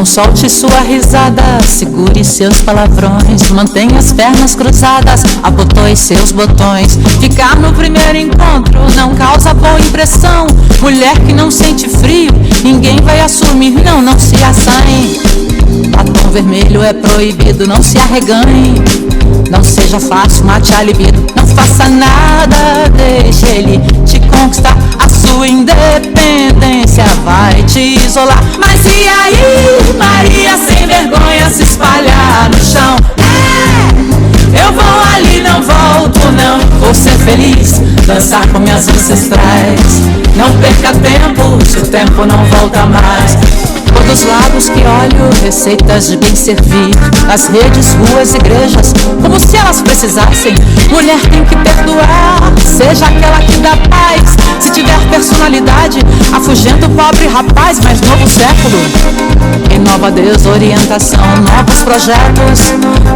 Não solte sua risada, segure seus palavrões, mantenha as pernas cruzadas, abotoe seus botões. Ficar no primeiro encontro não causa boa impressão. Mulher que não sente frio, ninguém vai assumir, não se assanhe. Batom vermelho é proibido, não se arreganhe. Não seja fácil, mate a libido. Não faça nada, deixe ele te conquistar. A sua independência vai te isolar. Mas e aí, Maria sem vergonha se espalhar no chão? Eu vou ali, não volto não. Vou ser feliz, dançar com minhas ancestrais. Não perca tempo, se o tempo não volta mais. Todos os lados que olho, receitas de bem servir. Nas redes, ruas, igrejas, como se elas precisassem. Mulher tem que perdoar, seja aquela que dá paz. Se tiver personalidade, afugenta o pobre rapaz. Mas novo século, em nova desorientação, novos projetos,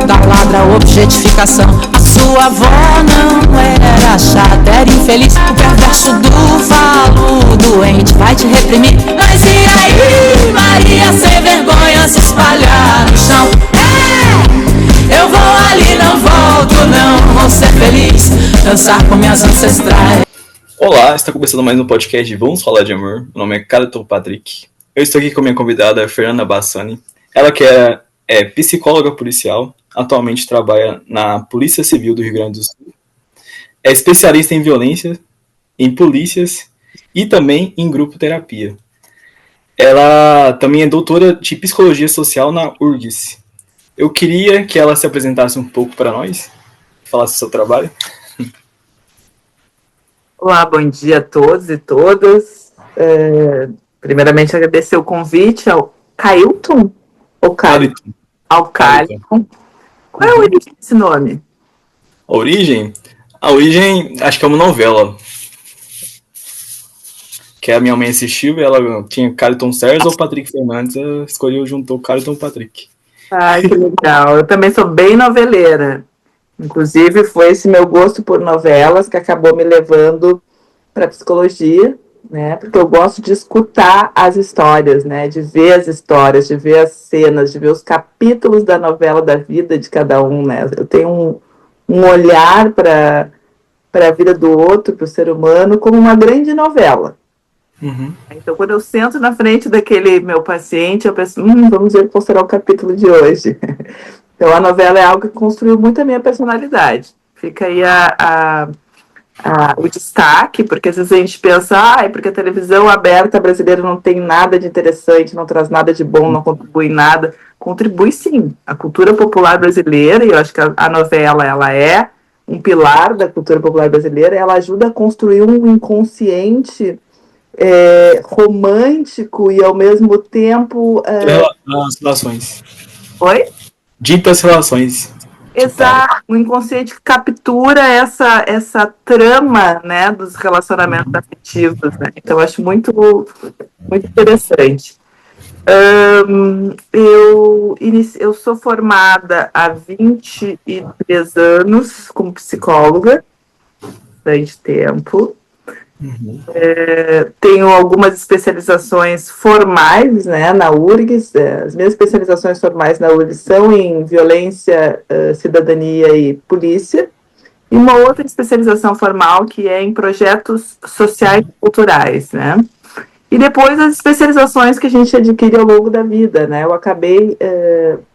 da ladra objetificação. A sua avó não era chata, era infeliz. O perverso do falo doente vai te reprimir. Mas e aí, Maria sem vergonha se espalhar no chão? Eu vou ali, não volto não. Vou ser feliz, dançar com minhas ancestrais. Olá, está começando mais um podcast de Vamos Falar de Amor. Meu nome é Carlton Patrick. Eu estou aqui com a minha convidada, Fernanda Bassani. Ela que é psicóloga policial, atualmente trabalha na Polícia Civil do Rio Grande do Sul. É especialista em violência, em polícias e também em grupo terapia. Ela também é doutora de psicologia social na URGS. Eu queria que ela se apresentasse um pouco para nós, falasse do seu trabalho. Olá, bom dia a todos e todas. Primeiramente, agradecer o convite ao Cailton ou Caliton? Ao Caliton. Qual é a origem desse nome? A origem? A origem, acho que é uma novela. Que a minha mãe assistiu e ela tinha Carlton Sérgio ou Patrick Fernandes, ela escolheu, juntou Carlton Patrick. Ai, que legal. Eu também sou bem noveleira. Inclusive, foi esse meu gosto por novelas que acabou me levando para psicologia, né? Porque eu gosto de escutar as histórias, né? De ver as histórias, de ver as cenas, de ver os capítulos da novela da vida de cada um, né? Eu tenho um olhar para a vida do outro, para o ser humano, como uma grande novela. Uhum. Então, quando eu sento na frente daquele meu paciente, eu penso, vamos ver qual será o capítulo de hoje. Então, a novela é algo que construiu muito a minha personalidade. Fica aí o destaque, porque às vezes a gente pensa, porque a televisão aberta brasileira não tem nada de interessante, não traz nada de bom, não contribui em nada. Contribui sim. A cultura popular brasileira, e eu acho que a novela ela é um pilar da cultura popular brasileira, ela ajuda a construir um inconsciente romântico e ao mesmo tempo... As relações. Oi? Ditas relações. Exato, o inconsciente captura essa trama, né, dos relacionamentos afetivos, né? Então eu acho muito, muito interessante. Eu sou formada há 23 anos como psicóloga, bastante tempo. Uhum. Tenho algumas especializações formais, né, na URGS. As minhas especializações formais na URGS são em violência, cidadania e polícia, e uma outra especialização formal que é em projetos sociais e culturais, né? E depois as especializações que a gente adquire ao longo da vida, né?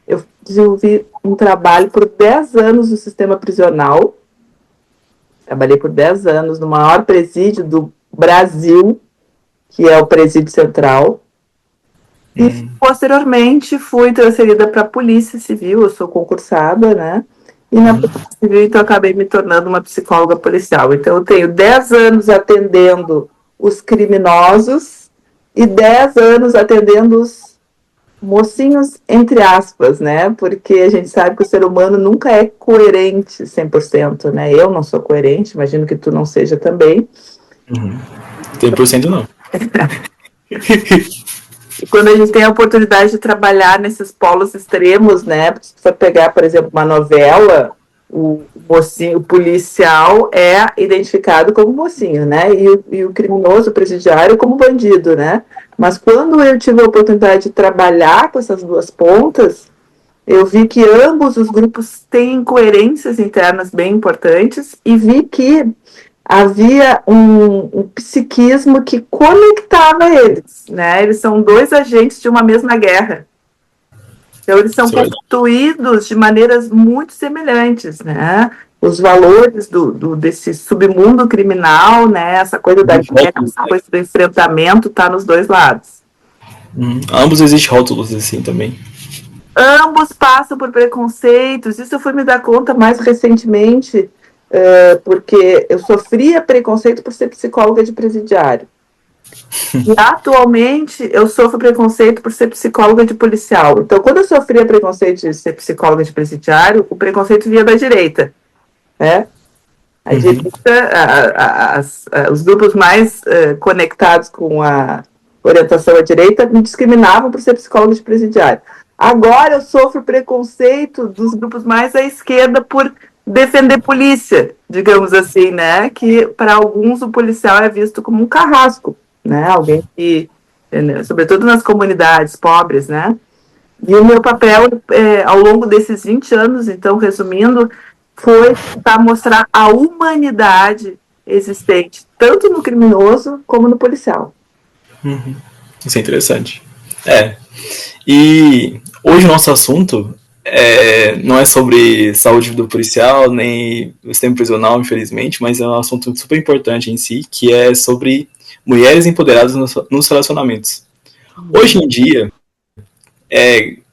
Eu desenvolvi um trabalho por 10 anos no sistema prisional. Trabalhei por 10 anos no maior presídio do Brasil, que é o Presídio Central. E, posteriormente, fui transferida para a Polícia Civil. Eu sou concursada, né? E na Polícia Civil, então, acabei me tornando uma psicóloga policial. Então, eu tenho 10 anos atendendo os criminosos e 10 anos atendendo os mocinhos, entre aspas, né? Porque a gente sabe que o ser humano nunca é coerente 100%, né? Eu não sou coerente, imagino que tu não seja também. 100% não. E quando a gente tem a oportunidade de trabalhar nesses polos extremos, né? Se for pegar, por exemplo, uma novela, mocinho, o policial é identificado como mocinho, né? E o criminoso, o presidiário, como bandido, né? Mas quando eu tive a oportunidade de trabalhar com essas duas pontas, eu vi que ambos os grupos têm incoerências internas bem importantes e vi que havia um psiquismo que conectava eles, né? Eles são dois agentes de uma mesma guerra. Então, eles são constituídos de maneiras muito semelhantes, né? Os valores desse submundo criminal, né? Essa coisa da guerra, essa coisa do enfrentamento, está nos dois lados. Ambos existem rótulos assim também. Ambos passam por preconceitos. Isso eu fui me dar conta mais recentemente, porque eu sofria preconceito por ser psicóloga de presidiário. E atualmente eu sofro preconceito por ser psicóloga de policial. Então, quando eu sofria preconceito de ser psicóloga de presidiário, o preconceito vinha da direita, né? A direita, os grupos mais conectados com a orientação à direita me discriminavam por ser psicóloga de presidiário. Agora eu sofro preconceito dos grupos mais à esquerda por defender polícia, digamos assim, né? Que para alguns o policial é visto como um carrasco, né? Alguém que, sobretudo nas comunidades pobres, né? E o meu papel ao longo desses 20 anos, então, resumindo, foi para mostrar a humanidade existente, tanto no criminoso como no policial. Isso é interessante. E hoje o nosso assunto não é sobre saúde do policial, nem o sistema prisional, infelizmente, mas é um assunto super importante em si, que é sobre mulheres empoderadas nos relacionamentos. Hoje em dia,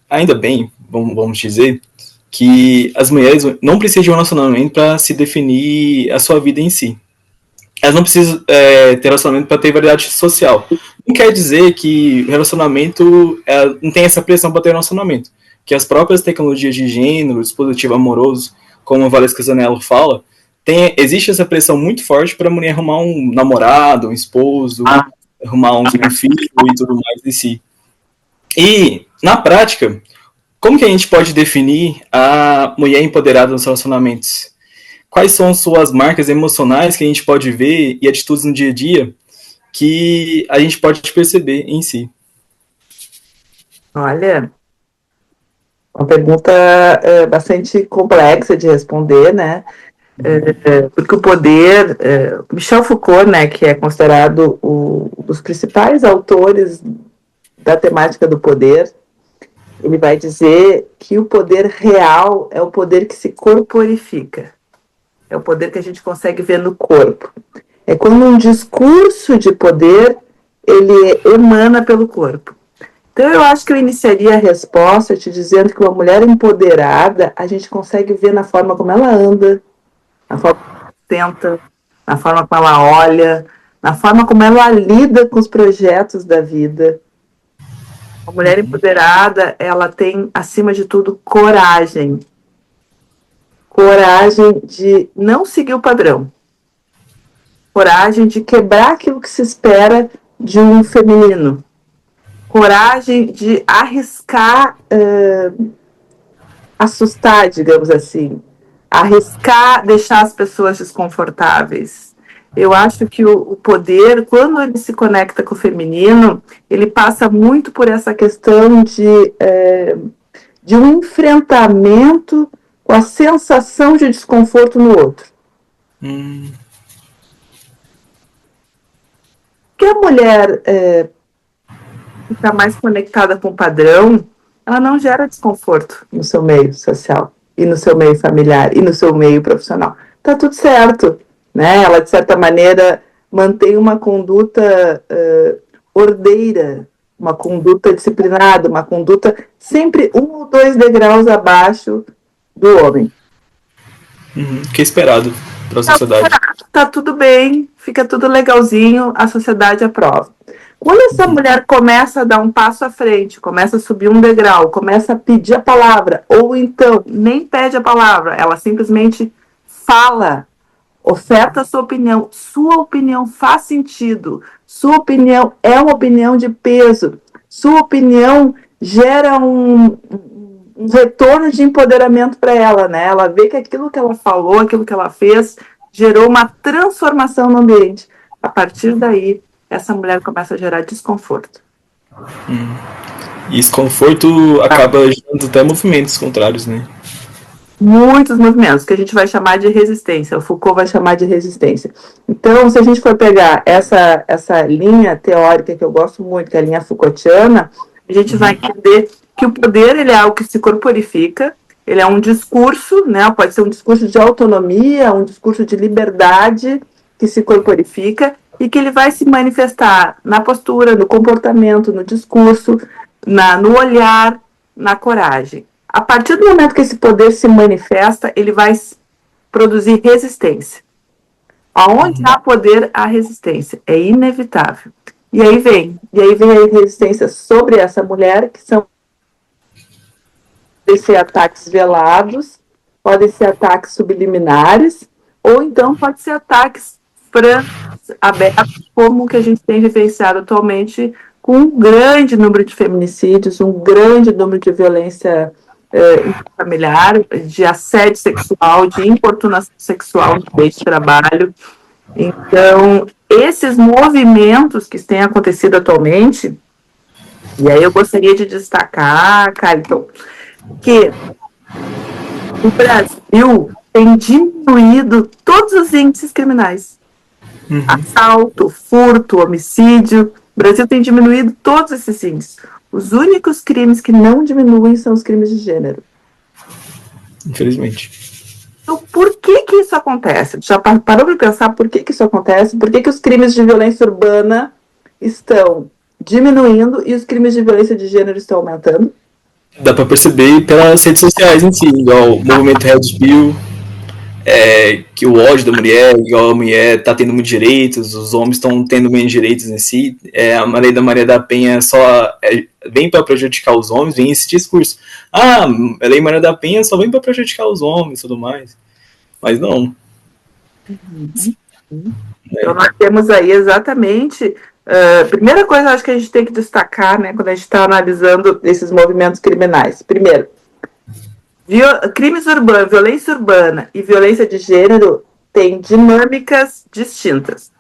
ainda bem, vamos dizer, que as mulheres não precisam de um relacionamento para se definir a sua vida em si. Elas não precisam ter relacionamento para ter variedade social. Não quer dizer que o relacionamento não tem essa pressão para ter relacionamento. Que as próprias tecnologias de gênero, dispositivo amoroso, como a Valesca Zanello fala, existe essa pressão muito forte para a mulher arrumar um namorado, um esposo, arrumar um filho e tudo mais em si. E, na prática, como que a gente pode definir a mulher empoderada nos relacionamentos? Quais são suas marcas emocionais que a gente pode ver e atitudes no dia a dia que a gente pode perceber em si? Olha, uma pergunta bastante complexa de responder, né? Porque o poder, Michel Foucault, né, que é considerado um dos principais autores da temática do poder, ele vai dizer que o poder real é o poder que se corporifica. É o poder que a gente consegue ver no corpo. É quando um discurso de poder, ele emana pelo corpo. Então, eu acho que eu iniciaria a resposta te dizendo que uma mulher empoderada, a gente consegue ver na forma como ela anda, na forma como ela tenta, na forma como ela olha, na forma como ela lida com os projetos da vida. Uma mulher empoderada, ela tem, acima de tudo, coragem. Coragem de não seguir o padrão. Coragem de quebrar aquilo que se espera de um feminino. Coragem de arriscar, assustar, digamos assim. Arriscar deixar as pessoas desconfortáveis. Eu acho que o poder, quando ele se conecta com o feminino, ele passa muito por essa questão de um enfrentamento com a sensação de desconforto no outro. Porque a mulher fica mais conectada com o padrão, ela não gera desconforto no seu meio social, e no seu meio familiar, e no seu meio profissional. Tá tudo certo, né? Ela, de certa maneira, mantém uma conduta ordeira, uma conduta disciplinada, uma conduta sempre 1 ou 2 degraus abaixo do homem. Que é esperado para a sociedade. Tá tudo bem, fica tudo legalzinho, a sociedade aprova. Quando essa mulher começa a dar um passo à frente, começa a subir um degrau, começa a pedir a palavra, ou então nem pede a palavra, ela simplesmente fala, oferta a sua opinião faz sentido, sua opinião é uma opinião de peso, sua opinião gera um retorno de empoderamento para ela, né? Ela vê que aquilo que ela falou, aquilo que ela fez, gerou uma transformação no ambiente. A partir daí, essa mulher começa a gerar desconforto. E esse conforto acaba gerando até movimentos contrários, né? Muitos movimentos, que a gente vai chamar de resistência, o Foucault vai chamar de resistência. Então, se a gente for pegar essa linha teórica que eu gosto muito, que é a linha Foucaultiana, a gente vai entender que o poder ele é algo que se corporifica, ele é um discurso, né? Pode ser um discurso de autonomia, um discurso de liberdade que se corporifica e que ele vai se manifestar na postura, no comportamento, no discurso, no olhar, na coragem. A partir do momento que esse poder se manifesta, ele vai produzir resistência. Aonde há poder, há resistência. É inevitável. E aí vem a resistência sobre essa mulher, que podem ser ataques velados, podem ser ataques subliminares, ou então pode ser ataques abertos, como o que a gente tem vivenciado atualmente, com um grande número de feminicídios, um grande número de violência familiar, de assédio sexual, de importunação sexual no meio de trabalho. Então, esses movimentos que têm acontecido atualmente, e aí eu gostaria de destacar, Carlton, que o Brasil tem diminuído todos os índices criminais. Assalto, furto, homicídio. O Brasil tem diminuído todos esses índices. Os únicos crimes que não diminuem são os crimes de gênero. Infelizmente. Então, por que isso acontece? Já parou para pensar por que isso acontece? Por que os crimes de violência urbana estão diminuindo e os crimes de violência de gênero estão aumentando? Dá para perceber pelas redes sociais em si, igual o movimento Red Pill, que o ódio da mulher, igual a mulher tá tendo muitos direitos, os homens estão tendo menos direitos em si. A lei da Maria da Penha só vem para prejudicar os homens, vem esse discurso. A lei Maria da Penha só vem para prejudicar os homens e tudo mais. Mas não. Então nós temos aí exatamente... primeira coisa, acho que a gente tem que destacar, né, quando a gente está analisando esses movimentos criminais. Primeiro, crimes urbanos, violência urbana e violência de gênero têm dinâmicas distintas.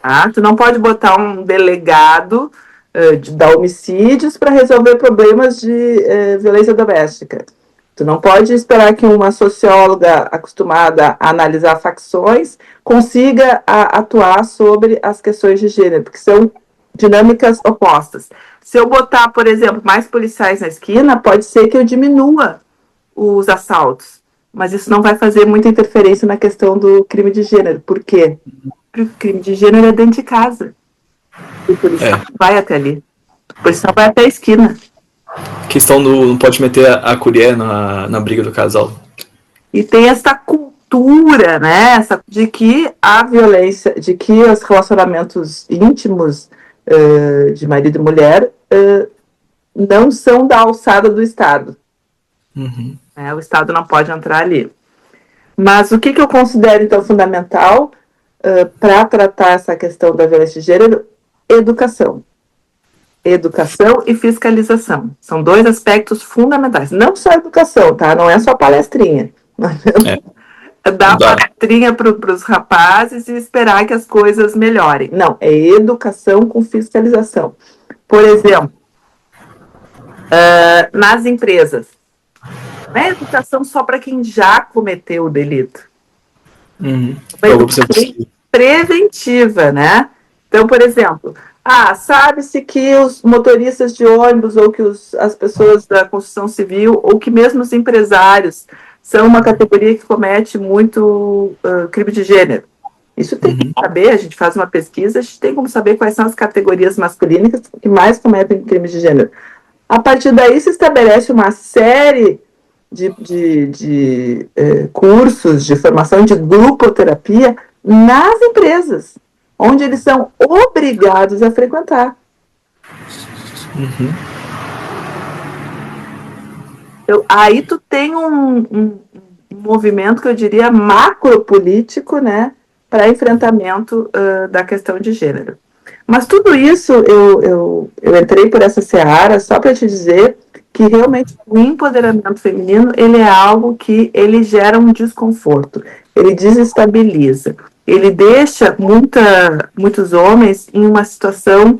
Tá? Tu não pode botar um delegado da homicídios para resolver problemas de violência doméstica. Tu não pode esperar que uma socióloga acostumada a analisar facções consiga atuar sobre as questões de gênero, porque são dinâmicas opostas. Se eu botar, por exemplo, mais policiais na esquina, pode ser que eu diminua os assaltos, mas isso não vai fazer muita interferência na questão do crime de gênero. Por quê? Porque o crime de gênero é dentro de casa. O policial vai até ali. O policial vai até a esquina. A questão não pode meter a colher na briga do casal. E tem essa cultura, né, de que a violência, de que os relacionamentos íntimos de marido e mulher não são da alçada do Estado. O Estado não pode entrar ali. Mas o que eu considero, então, fundamental para tratar essa questão da violência de gênero? Educação. Educação e fiscalização. São dois aspectos fundamentais. Não só educação, tá? Não é só palestrinha. Dar palestrinha para os rapazes e esperar que as coisas melhorem. Não, é educação com fiscalização. Por exemplo, nas empresas, não é educação só para quem já cometeu o delito. É educação preventiva, né? Então, por exemplo, sabe-se que os motoristas de ônibus ou que as pessoas da construção civil ou que mesmo os empresários são uma categoria que comete muito crime de gênero. Isso tem que saber, a gente faz uma pesquisa, a gente tem como saber quais são as categorias masculinas que mais cometem crimes de gênero. A partir daí se estabelece uma série de cursos de formação de grupoterapia nas empresas, onde eles são obrigados a frequentar. Então, aí tu tem um movimento que eu diria macropolítico, né, para enfrentamento da questão de gênero. Mas tudo isso, eu entrei por essa seara só para te dizer que realmente o empoderamento feminino ele é algo que ele gera um desconforto, ele desestabiliza, ele deixa muitos homens em uma situação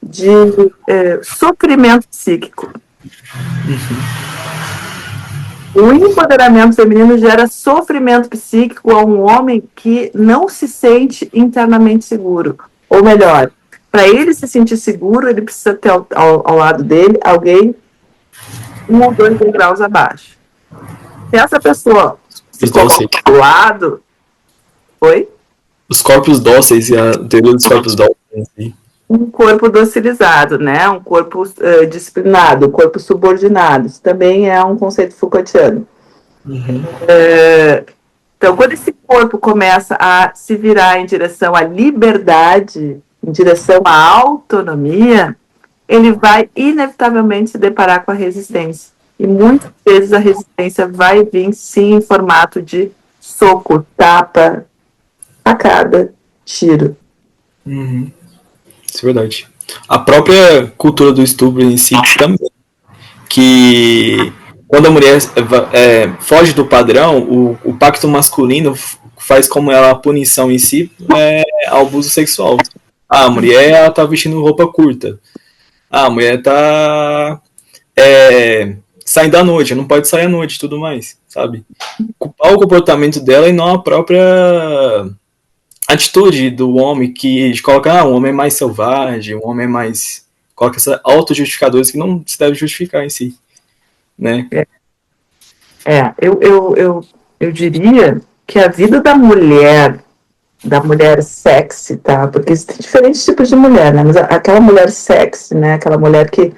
de sofrimento psíquico. O empoderamento feminino gera sofrimento psíquico a um homem que não se sente internamente seguro. Ou melhor, para ele se sentir seguro, ele precisa ter ao lado dele alguém 1 ou 2 degraus abaixo. Se essa pessoa se coloca ao lado... Oi? Os corpos dóceis e a teoria dos corpos dóceis. Um corpo docilizado, né? Um corpo disciplinado, um corpo subordinado. Isso também é um conceito Foucaultiano. Então, quando esse corpo começa a se virar em direção à liberdade, em direção à autonomia, ele vai inevitavelmente se deparar com a resistência. E muitas vezes a resistência vai vir, sim, em formato de soco, tapa, facada, tiro. Isso é verdade. A própria cultura do estupro em si também, que quando a mulher foge do padrão, o pacto masculino faz como ela a punição em si abuso sexual. A mulher ela tá vestindo roupa curta. A mulher tá saindo à noite, não pode sair à noite e tudo mais, sabe? Culpar o comportamento dela e não a própria atitude do homem que coloca, o homem é mais selvagem, o homem é mais... Coloca essas auto-justificadores que não se deve justificar em si, né? Eu diria que a vida da mulher sexy, tá? Porque existem diferentes tipos de mulher, né? Mas aquela mulher sexy, né? Aquela mulher que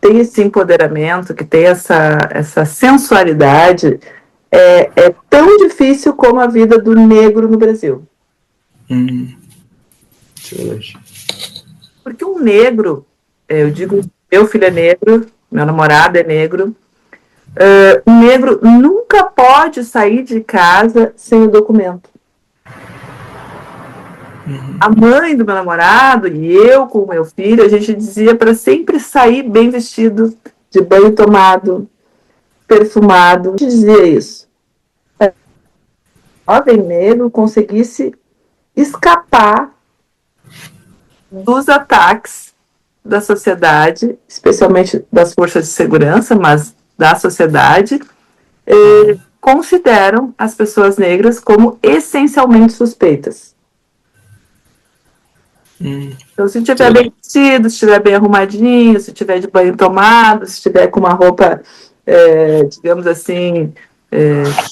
tem esse empoderamento, que tem essa sensualidade, é tão difícil como a vida do negro no Brasil. Porque um negro, eu digo, meu filho é negro, meu namorado é negro, um negro nunca pode sair de casa sem o documento. A mãe do meu namorado e eu com o meu filho, a gente dizia para sempre sair bem vestido, de banho tomado, perfumado. A gente dizia isso. O jovem negro conseguisse escapar dos ataques da sociedade, especialmente das forças de segurança, mas da sociedade, consideram as pessoas negras como essencialmente suspeitas. Então, se estiver bem vestido, se estiver bem arrumadinho, se estiver de banho tomado, se estiver com uma roupa, digamos assim,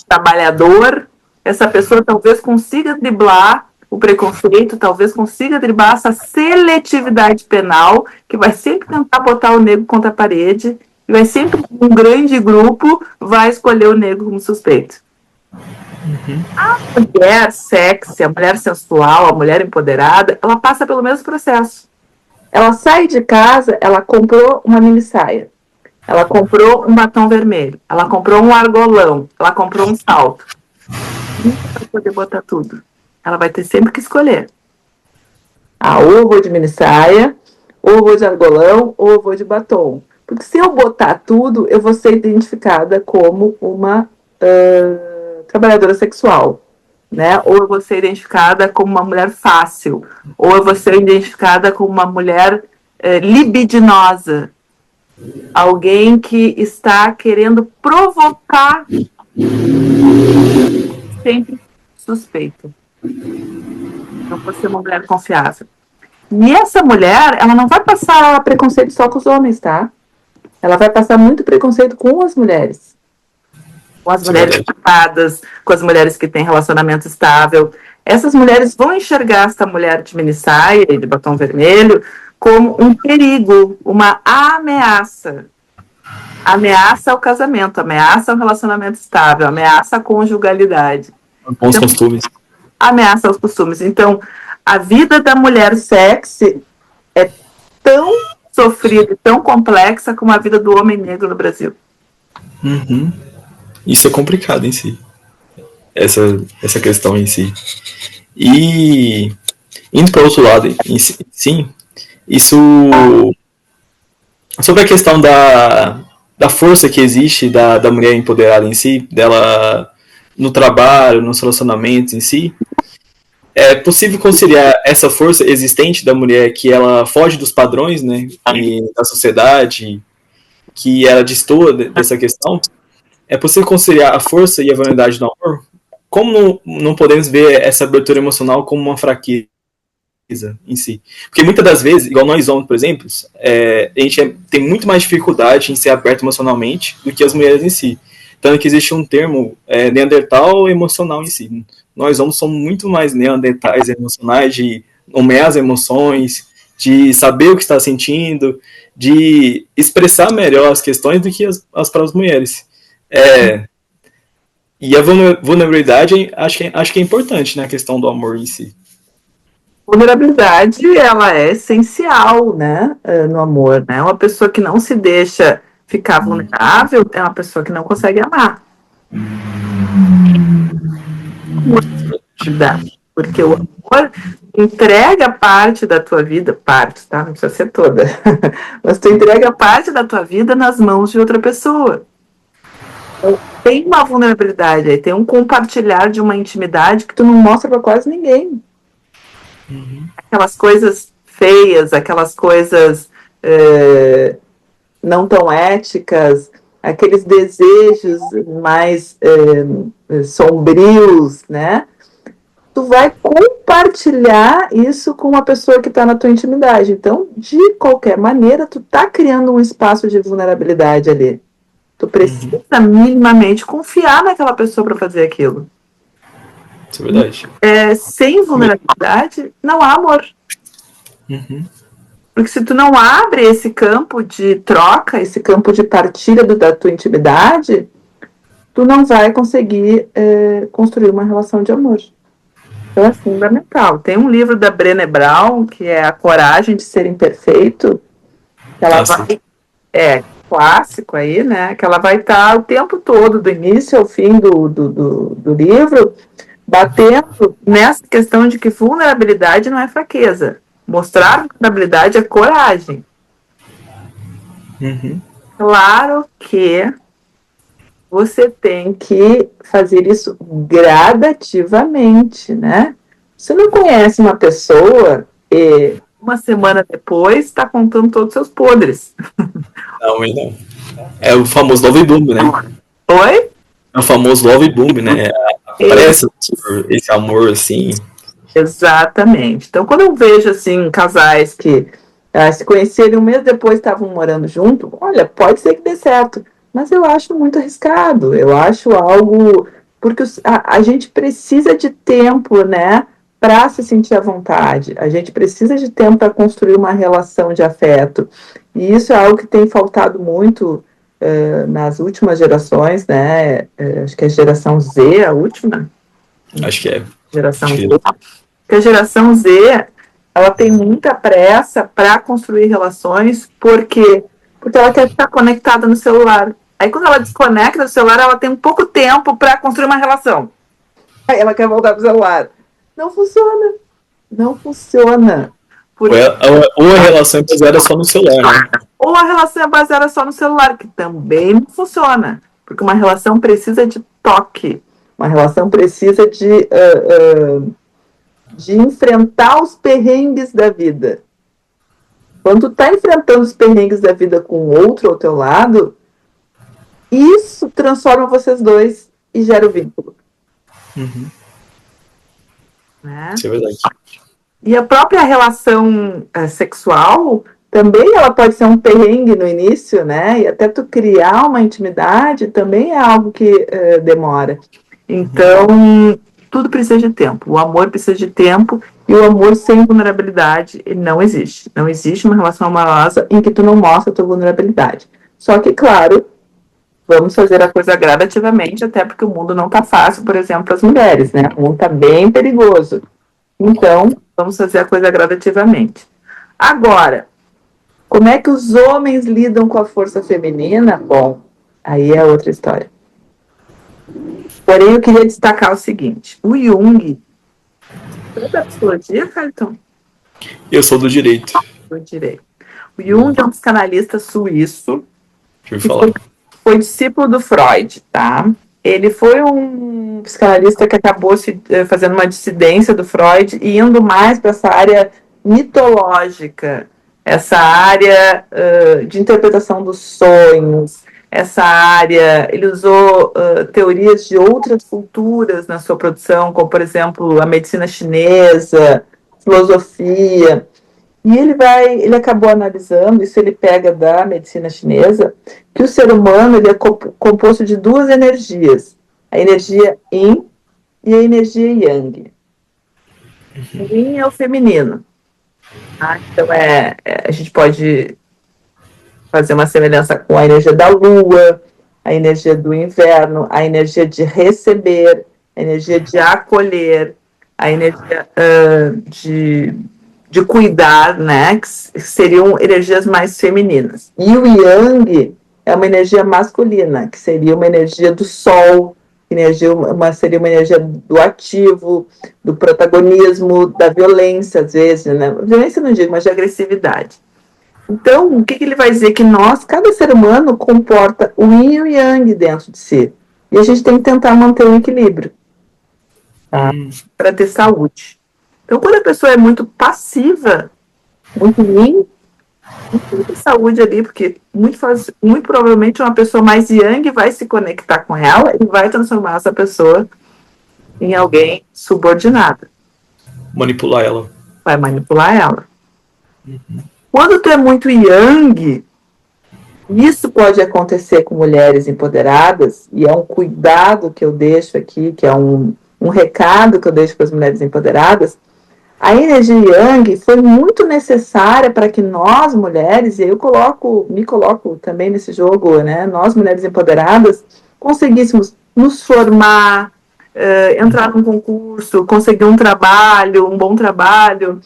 trabalhador, essa pessoa talvez consiga driblar o preconceito, talvez consiga driblar essa seletividade penal, que vai sempre tentar botar o negro contra a parede, e vai sempre, um grande grupo, vai escolher o negro como suspeito. A mulher sexy, a mulher sensual, a mulher empoderada, ela passa pelo mesmo processo. Ela sai de casa, ela comprou uma mini saia, ela comprou um batom vermelho, ela comprou um argolão, ela comprou um salto. Nunca vai poder botar tudo. Ela vai ter sempre que escolher. Ou eu vou de mini saia, ou eu vou de argolão, ou eu vou de batom. Porque se eu botar tudo, eu vou ser identificada como uma trabalhadora sexual, né? Ou eu vou ser identificada como uma mulher fácil, ou eu vou ser identificada como uma mulher libidinosa, alguém que está querendo provocar, sempre suspeito. Não pode ser uma mulher confiável. E essa mulher, ela não vai passar preconceito só com os homens, tá? Ela vai passar muito preconceito com as mulheres. Com as mulheres casadas, com as mulheres que têm relacionamento estável. Essas mulheres vão enxergar essa mulher de mini saia e de batom vermelho como um perigo, uma ameaça. Ameaça ao casamento, ameaça ao relacionamento estável, ameaça à conjugalidade. Bons costumes. Ameaça aos costumes. Então, a vida da mulher sexy é tão sofrida e tão complexa como a vida do homem negro no Brasil. Isso é complicado em si. Essa questão em si. E indo para o outro lado, sim, isso... Sobre a questão da da força que existe da mulher empoderada em si, dela no trabalho, nos relacionamentos em si. É possível conciliar essa força existente da mulher, que ela foge dos padrões, né, da sociedade, que ela destoa dessa questão? É possível conciliar a força e a vanidade do amor? Como não podemos ver essa abertura emocional como uma fraqueza em si? Porque muitas das vezes, igual nós homens, por exemplo, a gente tem muito mais dificuldade em ser aberto emocionalmente do que as mulheres em si. Tanto que existe um termo neandertal emocional em si. Nós homens somos muito mais neandertais emocionais, de nomear as emoções, de saber o que está sentindo, de expressar melhor as questões do que as próprias mulheres. E a vulnerabilidade acho que é importante na questão do amor em si. Vulnerabilidade, ela é essencial, né, no amor, né? Uma pessoa que não se deixa ficar vulnerável é uma pessoa que não consegue amar. Porque o amor entrega parte da tua vida, parte, tá? Não precisa ser toda. Mas tu entrega parte da tua vida nas mãos de outra pessoa. Então, tem uma vulnerabilidade aí, tem um compartilhar de uma intimidade que tu não mostra pra quase ninguém. Aquelas coisas feias, aquelas coisas não tão éticas, aqueles desejos mais sombrios, né? Tu vai compartilhar isso com uma pessoa que está na tua intimidade. Então, de qualquer maneira, tu tá criando um espaço de vulnerabilidade ali. Tu precisa minimamente confiar naquela pessoa para fazer aquilo. Isso é verdade. Sem vulnerabilidade, não há amor. Porque se tu não abre esse campo de troca, esse campo de partilha da tua intimidade, tu não vai conseguir construir uma relação de amor. Então é fundamental. Tem um livro da Brené Brown, que é A Coragem de Ser Imperfeito, que ela vai... clássico aí, né? Que ela vai estar o tempo todo, do início ao fim do livro, batendo nessa questão de que vulnerabilidade não é fraqueza. Mostrar vulnerabilidade é coragem. Claro que você tem que fazer isso gradativamente, né? Você não conhece uma pessoa e uma semana depois está contando todos os seus podres. Não, mas não. É o famoso love boom, né? Oi? É o famoso love boom, né? A pressa por esse amor, assim. Exatamente. Então, quando eu vejo, assim, casais que se conheceram e um mês depois estavam morando junto, olha, pode ser que dê certo, mas eu acho muito arriscado. Eu acho algo... Porque a gente precisa de tempo, né, para se sentir à vontade. A gente precisa de tempo para construir uma relação de afeto. E isso é algo que tem faltado muito nas últimas gerações, né? Acho que é a geração Z, a última. Acho que é. Geração Z. Porque a geração Z, ela tem muita pressa para construir relações, porque ela quer ficar conectada no celular. Aí quando ela desconecta do celular, ela tem um pouco tempo para construir uma relação. Aí ela quer voltar pro celular. Não funciona. Não funciona. Ou a relação é baseada só no celular, né? Ou a relação é baseada só no celular, que também não funciona. Porque uma relação precisa de toque. Uma relação precisa de enfrentar os perrengues da vida. Quando tu tá enfrentando os perrengues da vida com outro ao teu lado, isso transforma vocês dois e gera o vínculo. Né? Isso é verdade. E a própria relação sexual também ela pode ser um perrengue no início, né? E até tu criar uma intimidade também é algo que demora. Então, tudo precisa de tempo. O amor precisa de tempo e o amor sem vulnerabilidade ele não existe. Não existe uma relação amorosa em que tu não mostra a tua vulnerabilidade. Só que, claro, vamos fazer a coisa gradativamente, até porque o mundo não tá fácil, por exemplo, para as mulheres, né? O mundo tá bem perigoso. Então, vamos fazer a coisa gradativamente. Agora, como é que os homens lidam com a força feminina? Bom, aí é outra história. Porém, eu queria destacar o seguinte. O Jung... Você é da psicologia, Carlton? Eu sou do direito. Do direito. O Jung é um psicanalista suíço Deixa eu falar. Foi discípulo do Freud, tá? Ele foi um psicanalista que acabou fazendo uma dissidência do Freud e indo mais para essa área mitológica, essa área de interpretação dos sonhos, essa área. Ele usou teorias de outras culturas na sua produção, como, por exemplo, a medicina chinesa, filosofia. E ele acabou analisando, isso ele pega da medicina chinesa, que o ser humano ele é composto de duas energias, a energia Yin e a energia Yang. O Yin é o feminino. Então a gente pode fazer uma semelhança com a energia da lua, a energia do inverno, a energia de receber, a energia de acolher, a energia de cuidar, né, que seriam energias mais femininas. E o Yang é uma energia masculina, que seria uma energia do sol, seria uma energia do ativo, do protagonismo, da violência, às vezes, né? Violência não digo, mas de agressividade. Então, o que ele vai dizer? Que cada ser humano comporta o Yin e o Yang dentro de si. E a gente tem que tentar manter um equilíbrio, tá? Para ter saúde. Então, quando a pessoa é muito passiva, muito Yin, não tem saúde ali, porque muito provavelmente uma pessoa mais Yang vai se conectar com ela e vai transformar essa pessoa em alguém subordinada. Manipular ela. Vai manipular ela. Quando tu é muito Yang, isso pode acontecer com mulheres empoderadas, e é um cuidado que eu deixo aqui, que é um recado que eu deixo para as mulheres empoderadas. A energia Yang foi muito necessária para que nós, mulheres, e eu me coloco também nesse jogo, né? Nós, mulheres empoderadas, conseguíssemos nos formar, entrar num concurso, conseguir um trabalho, um bom trabalho,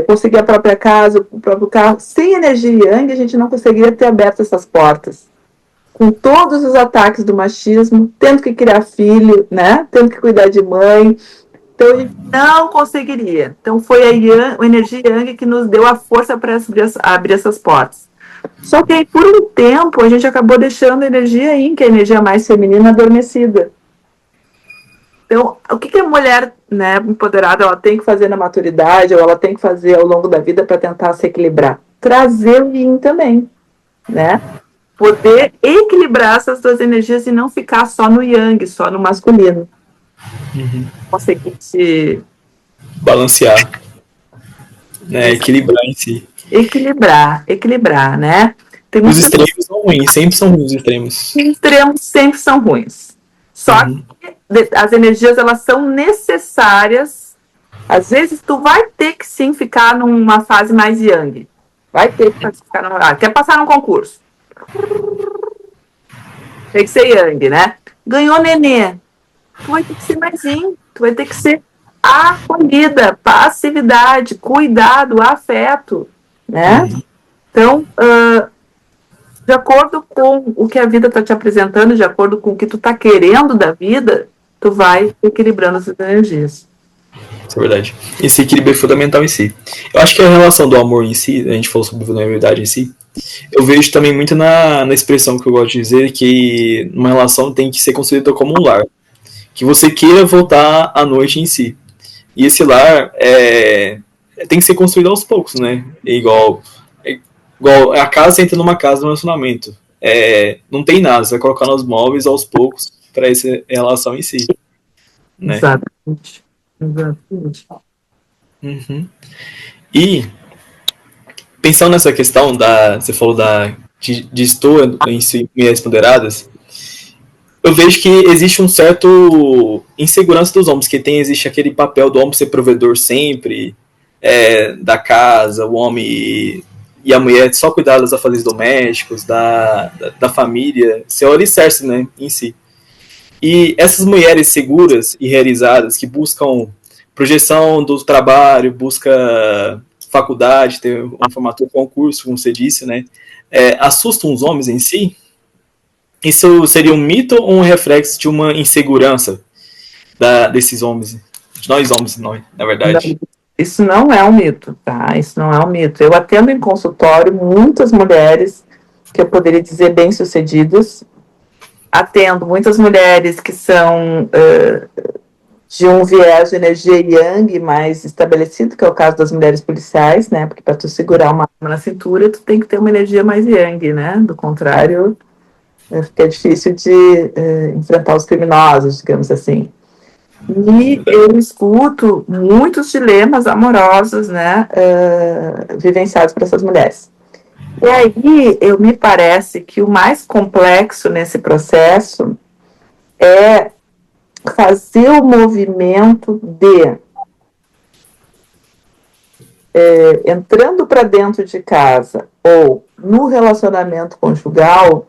conseguir a própria casa, o próprio carro. Sem energia Yang, a gente não conseguiria ter aberto essas portas. Com todos os ataques do machismo, tendo que criar filho, né? Tendo que cuidar de mãe. Então, a gente não conseguiria. Então, foi a energia Yang que nos deu a força para abrir essas portas. Só que aí, por um tempo, a gente acabou deixando a energia Yin, que é a energia mais feminina, adormecida. Então, o que a mulher, né, empoderada ela tem que fazer na maturidade, ou ela tem que fazer ao longo da vida para tentar se equilibrar? Trazer o Yin também, né? Poder equilibrar essas duas energias e não ficar só no Yang, só no masculino. Conseguir se balancear, né? Equilibrar em si. Equilibrar, né? Os extremos são ruins, sempre são ruins os extremos. Os extremos sempre são ruins. Só que as energias, elas são necessárias. Às vezes, tu vai ter que sim ficar numa fase mais Yang. Vai ter que ficar numa... Quer passar num concurso? Tem que ser Yang, né? Ganhou nenê. Tu vai ter que ser mais Yin. Tu vai ter que ser acolhida, passividade, cuidado, afeto, né? Então, de acordo com o que a vida está te apresentando, de acordo com o que tu está querendo da vida, tu vai equilibrando essas energias. Isso é verdade. Esse equilíbrio é fundamental em si. Eu acho que a relação do amor em si, a gente falou sobre vulnerabilidade em si, eu vejo também muito na expressão que eu gosto de dizer, que uma relação tem que ser construída como um lar. Que você queira voltar à noite em si. E esse lar tem que ser construído aos poucos, né? Igual a casa entra numa casa no relacionamento. Não tem nada, você vai colocar nos móveis aos poucos para essa relação em si. Né? Exatamente. E pensando nessa questão você falou de estou em si, mulheres ponderadas, eu vejo que existe um certo insegurança dos homens, que existe aquele papel do homem ser provedor sempre, da casa, o homem e a mulher só cuidar dos afazeres domésticos, da família, ser o alicerce, né, em si. E essas mulheres seguras e realizadas, que buscam projeção do trabalho, busca faculdade, ter uma formatura, concurso, como você disse, né, assustam os homens em si. Isso seria um mito ou um reflexo de uma insegurança desses homens? De nós homens, na verdade. Isso não é um mito, tá? Isso não é um mito. Eu atendo em consultório muitas mulheres que eu poderia dizer bem-sucedidos. Atendo muitas mulheres que são de um viés de energia yang mais estabelecido, que é o caso das mulheres policiais, né? Porque para tu segurar uma arma na cintura, tu tem que ter uma energia mais yang, né? Do contrário, fica difícil de enfrentar os criminosos, digamos assim. E eu escuto muitos dilemas amorosos, né? Vivenciados por essas mulheres. E aí, me parece que o mais complexo nesse processo é fazer o movimento de, entrando para dentro de casa ou no relacionamento conjugal,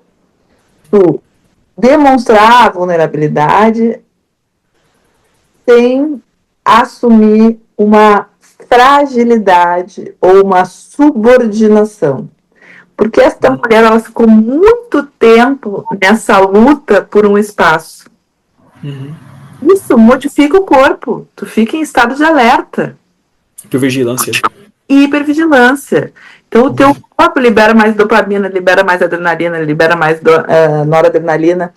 tu demonstrar a vulnerabilidade sem assumir uma fragilidade ou uma subordinação. Porque esta mulher, ela ficou muito tempo nessa luta por um espaço. Isso modifica o corpo. Tu fica em estado de alerta. Hipervigilância. Hipervigilância. Então, o teu corpo libera mais dopamina, libera mais adrenalina, libera mais noradrenalina.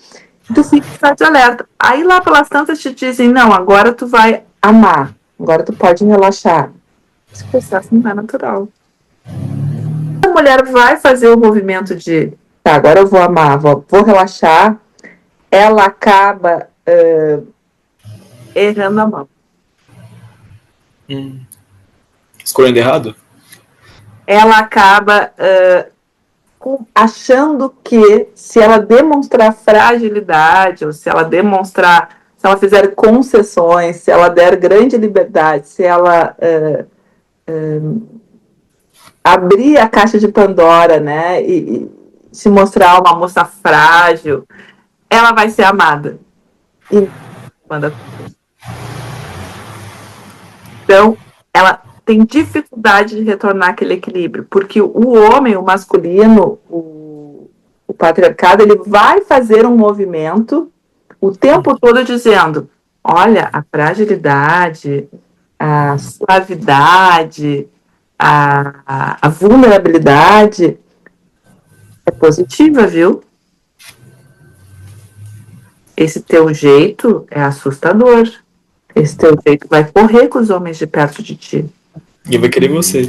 Tu fica em estado de alerta. Aí, lá pelas tantas, te dizem, não, agora tu vai amar. Agora tu pode relaxar. Esse processo não é natural. A mulher vai fazer o movimento de, tá, agora eu vou amar, vou relaxar, ela acaba errando a mão. Escolhendo errado? Ela acaba achando que se ela demonstrar fragilidade, ou se ela fizer concessões, se ela der grande liberdade, se ela abrir a caixa de Pandora, né, e se mostrar uma moça frágil, ela vai ser amada. Então, ela tem dificuldade de retornar aquele equilíbrio, porque o homem, o masculino, o patriarcado, ele vai fazer um movimento o tempo todo dizendo, olha, a fragilidade, a suavidade, a vulnerabilidade é positiva, viu? Esse teu jeito é assustador. Esse teu jeito vai correr com os homens de perto de ti. E vai querer você.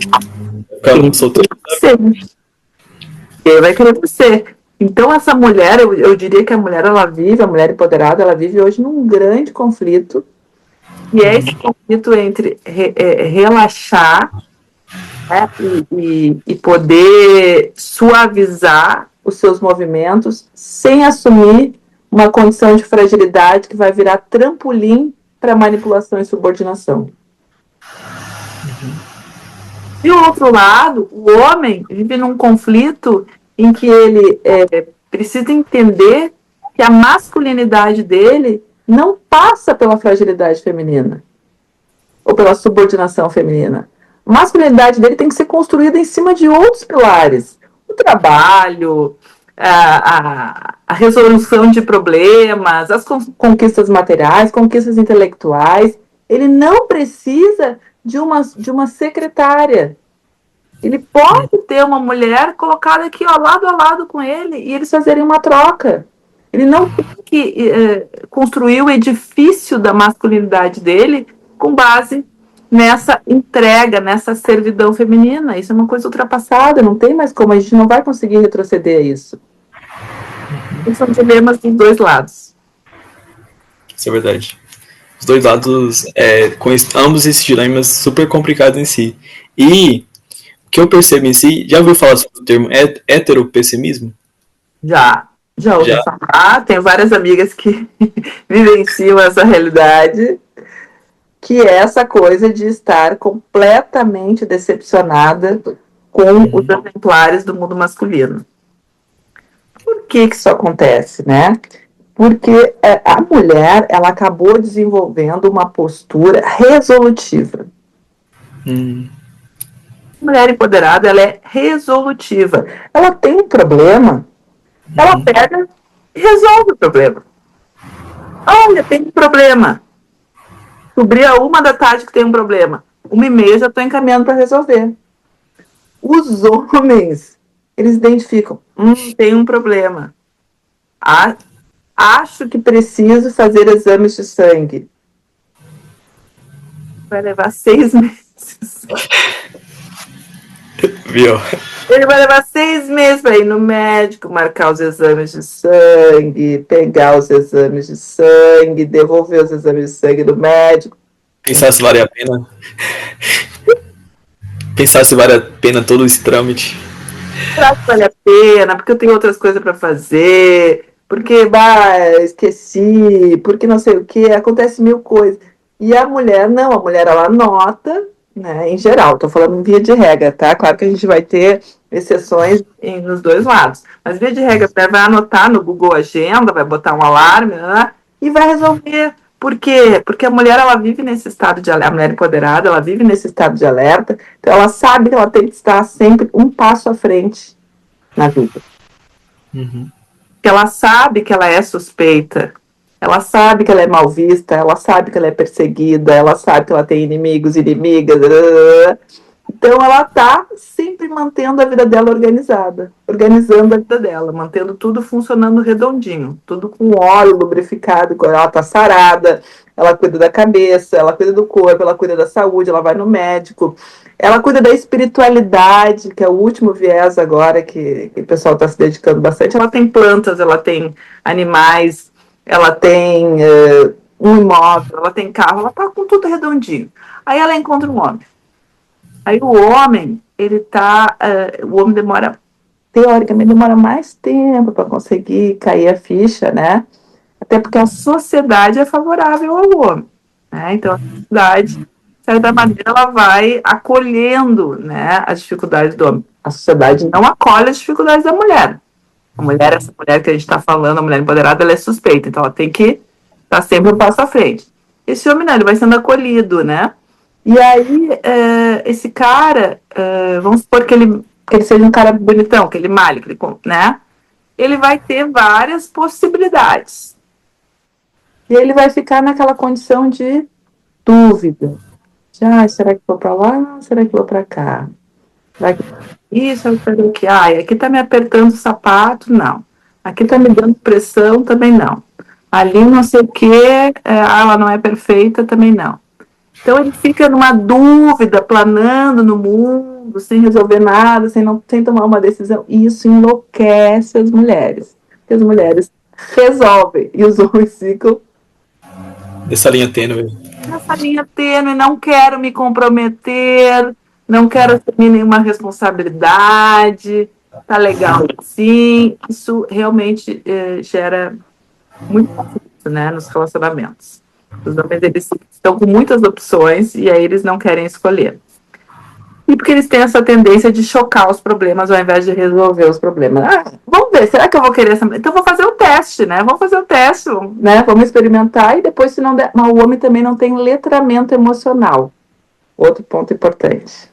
Ele vai querer você. Então, essa mulher, eu diria que a mulher empoderada, ela vive hoje num grande conflito. E é esse conflito entre relaxar, né, e poder suavizar os seus movimentos sem assumir uma condição de fragilidade que vai virar trampolim para manipulação e subordinação. De outro lado, o homem vive num conflito em que ele precisa entender que a masculinidade dele não passa pela fragilidade feminina ou pela subordinação feminina. A masculinidade dele tem que ser construída em cima de outros pilares. O trabalho, a resolução de problemas, as conquistas materiais, conquistas intelectuais. Ele não precisa de uma secretária. Ele pode ter uma mulher colocada aqui, ó, lado a lado com ele, e eles fazerem uma troca. Ele não tem que construir o edifício da masculinidade dele com base nessa entrega, nessa servidão feminina. Isso é uma coisa ultrapassada, não tem mais como, a gente não vai conseguir retroceder isso. São dilemas dos dois lados. Isso é verdade. Os dois lados, com ambos esses dilemas super complicados em si. E o que eu percebo em si, já ouviu falar sobre o termo heteropessimismo? Já ouvi falar. Tenho várias amigas que vivenciam essa realidade, que é essa coisa de estar completamente decepcionada com os exemplares do mundo masculino. Por que isso acontece, né? Porque a mulher, ela acabou desenvolvendo uma postura resolutiva. A mulher empoderada, ela é resolutiva. Ela tem um problema, ela pega e resolve o problema. Olha, tem um problema. Descobri a 1h que tem um problema. 1h30 já estou encaminhando para resolver. Os homens, eles identificam, tem um problema. Acho que preciso fazer exames de sangue. Vai levar 6 meses. Viu? Ele vai levar 6 meses para ir no médico, marcar os exames de sangue, pegar os exames de sangue, devolver os exames de sangue do médico. Pensar se vale a pena. Pensar se vale a pena todo esse trâmite. Será que vale a pena? Porque eu tenho outras coisas para fazer, porque esqueci, porque não sei o que, acontece mil coisas. E a mulher, não, a mulher ela anota, né, em geral, estou falando em via de regra, tá? Claro que a gente vai ter exceções nos dois lados, mas via de regra, a mulher vai anotar no Google Agenda, vai botar um alarme, né, e vai resolver. Por quê? Porque a mulher, ela vive nesse estado de alerta, a mulher empoderada, ela vive nesse estado de alerta, então ela sabe que ela tem que estar sempre um passo à frente na vida. Que ela sabe que ela é suspeita, ela sabe que ela é mal vista, ela sabe que ela é perseguida, ela sabe que ela tem inimigos, inimigas. Então ela está sempre mantendo a vida dela organizada, organizando a vida dela, mantendo tudo funcionando redondinho, tudo com óleo lubrificado, ela está sarada, ela cuida da cabeça, ela cuida do corpo, ela cuida da saúde, ela vai no médico, ela cuida da espiritualidade, que é o último viés agora que o pessoal está se dedicando bastante. Ela tem plantas, ela tem animais, ela tem um imóvel, ela tem carro, ela está com tudo redondinho. Aí ela encontra um homem. Aí o homem, o homem demora, teoricamente, demora mais tempo para conseguir cair a ficha, né? Até porque a sociedade é favorável ao homem, né? Então a sociedade, de certa maneira, ela vai acolhendo, né, as dificuldades do homem. A sociedade não acolhe as dificuldades da mulher. Essa mulher que a gente está falando, a mulher empoderada, ela é suspeita, então ela tem que estar sempre um passo à frente. Esse homem não, ele vai sendo acolhido, né? E aí, esse cara, vamos supor que ele seja um cara bonitão, que ele malhe, né? Ele vai ter várias possibilidades. E ele vai ficar naquela condição de dúvida. Será que vou para lá? Será que vou para cá? Isso, eu quero que. Aqui tá me apertando o sapato? Não. Aqui tá me dando pressão? Também não. Ali não sei o quê, ela não é perfeita? Também não. Então ele fica numa dúvida, planando no mundo, sem resolver nada, sem tomar uma decisão. E isso enlouquece as mulheres. Porque as mulheres resolvem e os homens ficam nessa linha tênue. Nessa linha tênue, não quero me comprometer, não quero assumir nenhuma responsabilidade, tá legal assim. Isso realmente gera muito conflito, né, nos relacionamentos. Os homens, eles estão com muitas opções e aí eles não querem escolher. E porque eles têm essa tendência de chocar os problemas ao invés de resolver os problemas. Vamos ver, será que eu vou querer essa... Então vou fazer o teste, né? Vamos fazer o teste, né? Vamos experimentar e depois, se não der... Mas o homem também não tem letramento emocional. Outro ponto importante.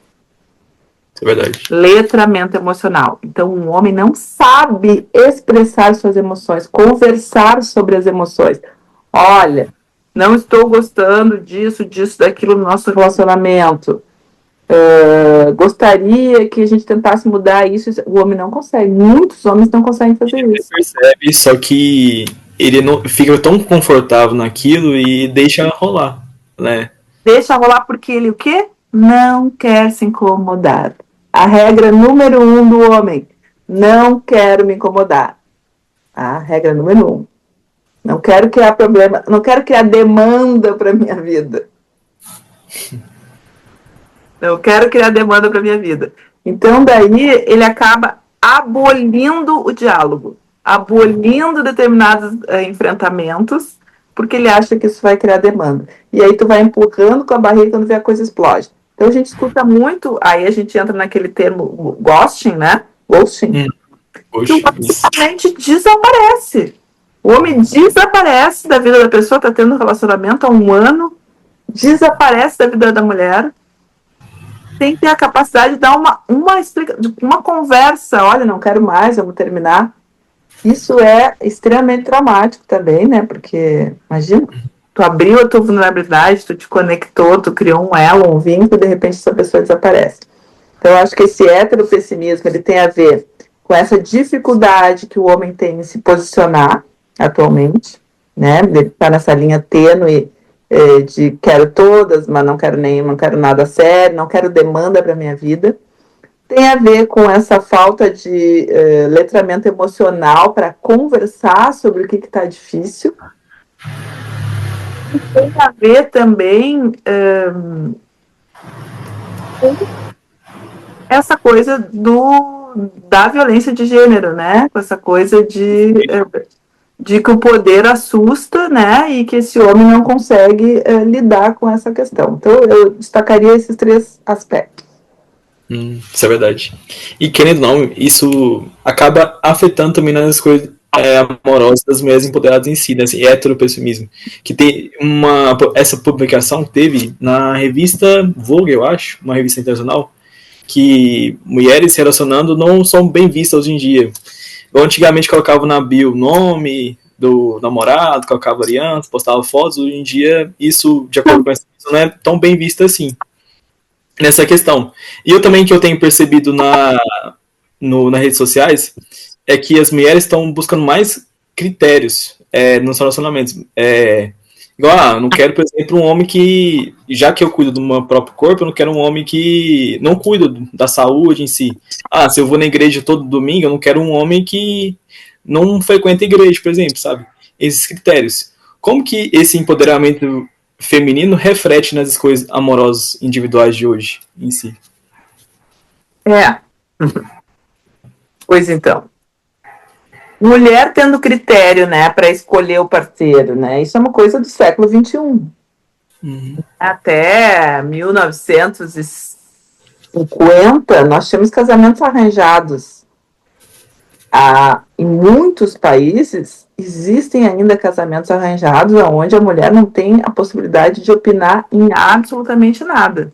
É verdade. Letramento emocional. Então, um homem não sabe expressar suas emoções, conversar sobre as emoções. Olha, não estou gostando disso, daquilo no nosso relacionamento. Gostaria que a gente tentasse mudar isso. O homem não consegue. Muitos homens não conseguem fazer isso. Ele percebe, só que ele não fica tão confortável naquilo e deixa rolar, né? Deixa rolar porque ele o quê? Não quer se incomodar. A regra número 1 do homem: não quero me incomodar. A regra número 1. Não quero criar problema, não quero criar demanda para minha vida. Não quero criar demanda para minha vida. Então, daí, ele acaba abolindo o diálogo, abolindo determinados enfrentamentos, porque ele acha que isso vai criar demanda. E aí tu vai empurrando com a barriga quando vê a coisa explode. Então, a gente escuta muito, aí a gente entra naquele termo ghosting, né? Ghosting. Que o homem simplesmente desaparece. O homem desaparece da vida da pessoa, está tendo um relacionamento há 1 ano, desaparece da vida da mulher, tem que ter a capacidade de dar uma conversa. Olha, não quero mais, vamos terminar. Isso é extremamente traumático também, né? Porque, imagina, tu abriu a tua vulnerabilidade, tu te conectou, tu criou um elo, um vínculo, e de repente essa pessoa desaparece. Então, eu acho que esse heteropessimismo, ele tem a ver com essa dificuldade que o homem tem em se posicionar atualmente, né? Ele está nessa linha tênue de quero todas, mas não quero nenhuma, não quero nada sério, não quero demanda para minha vida. Tem a ver com essa falta de letramento emocional para conversar sobre o que está difícil. E tem a ver também com essa coisa da violência de gênero, né? Com essa coisa de que o poder assusta, né? E que esse homem não consegue lidar com essa questão. Então, eu destacaria esses 3 aspectos. Isso é verdade. E querendo ou não, isso acaba afetando também nas coisas amorosas das mulheres empoderadas em si, né? Esse heteropessimismo. Que tem essa publicação que teve na revista Vogue, eu acho, uma revista internacional, que mulheres se relacionando não são bem vistas hoje em dia. Eu antigamente colocava na bio o nome do namorado, colocava aliança, postava fotos. Hoje em dia, isso, de acordo com essa questão, não é tão bem visto assim, nessa questão. E eu também, que eu tenho percebido nas redes sociais, é que as mulheres estão buscando mais critérios nos relacionamentos. Igual, eu não quero, por exemplo, um homem que, já que eu cuido do meu próprio corpo, eu não quero um homem que não cuida da saúde em si. Se eu vou na igreja todo domingo, eu não quero um homem que não frequenta a igreja, por exemplo, sabe? Esses critérios. Como que esse empoderamento feminino reflete nas escolhas amorosas individuais de hoje em si? Pois então. Mulher tendo critério, né, para escolher o parceiro, né? Isso é uma coisa do século XXI. Até 1950, nós tínhamos casamentos arranjados. Em muitos países, existem ainda casamentos arranjados onde a mulher não tem a possibilidade de opinar em absolutamente nada.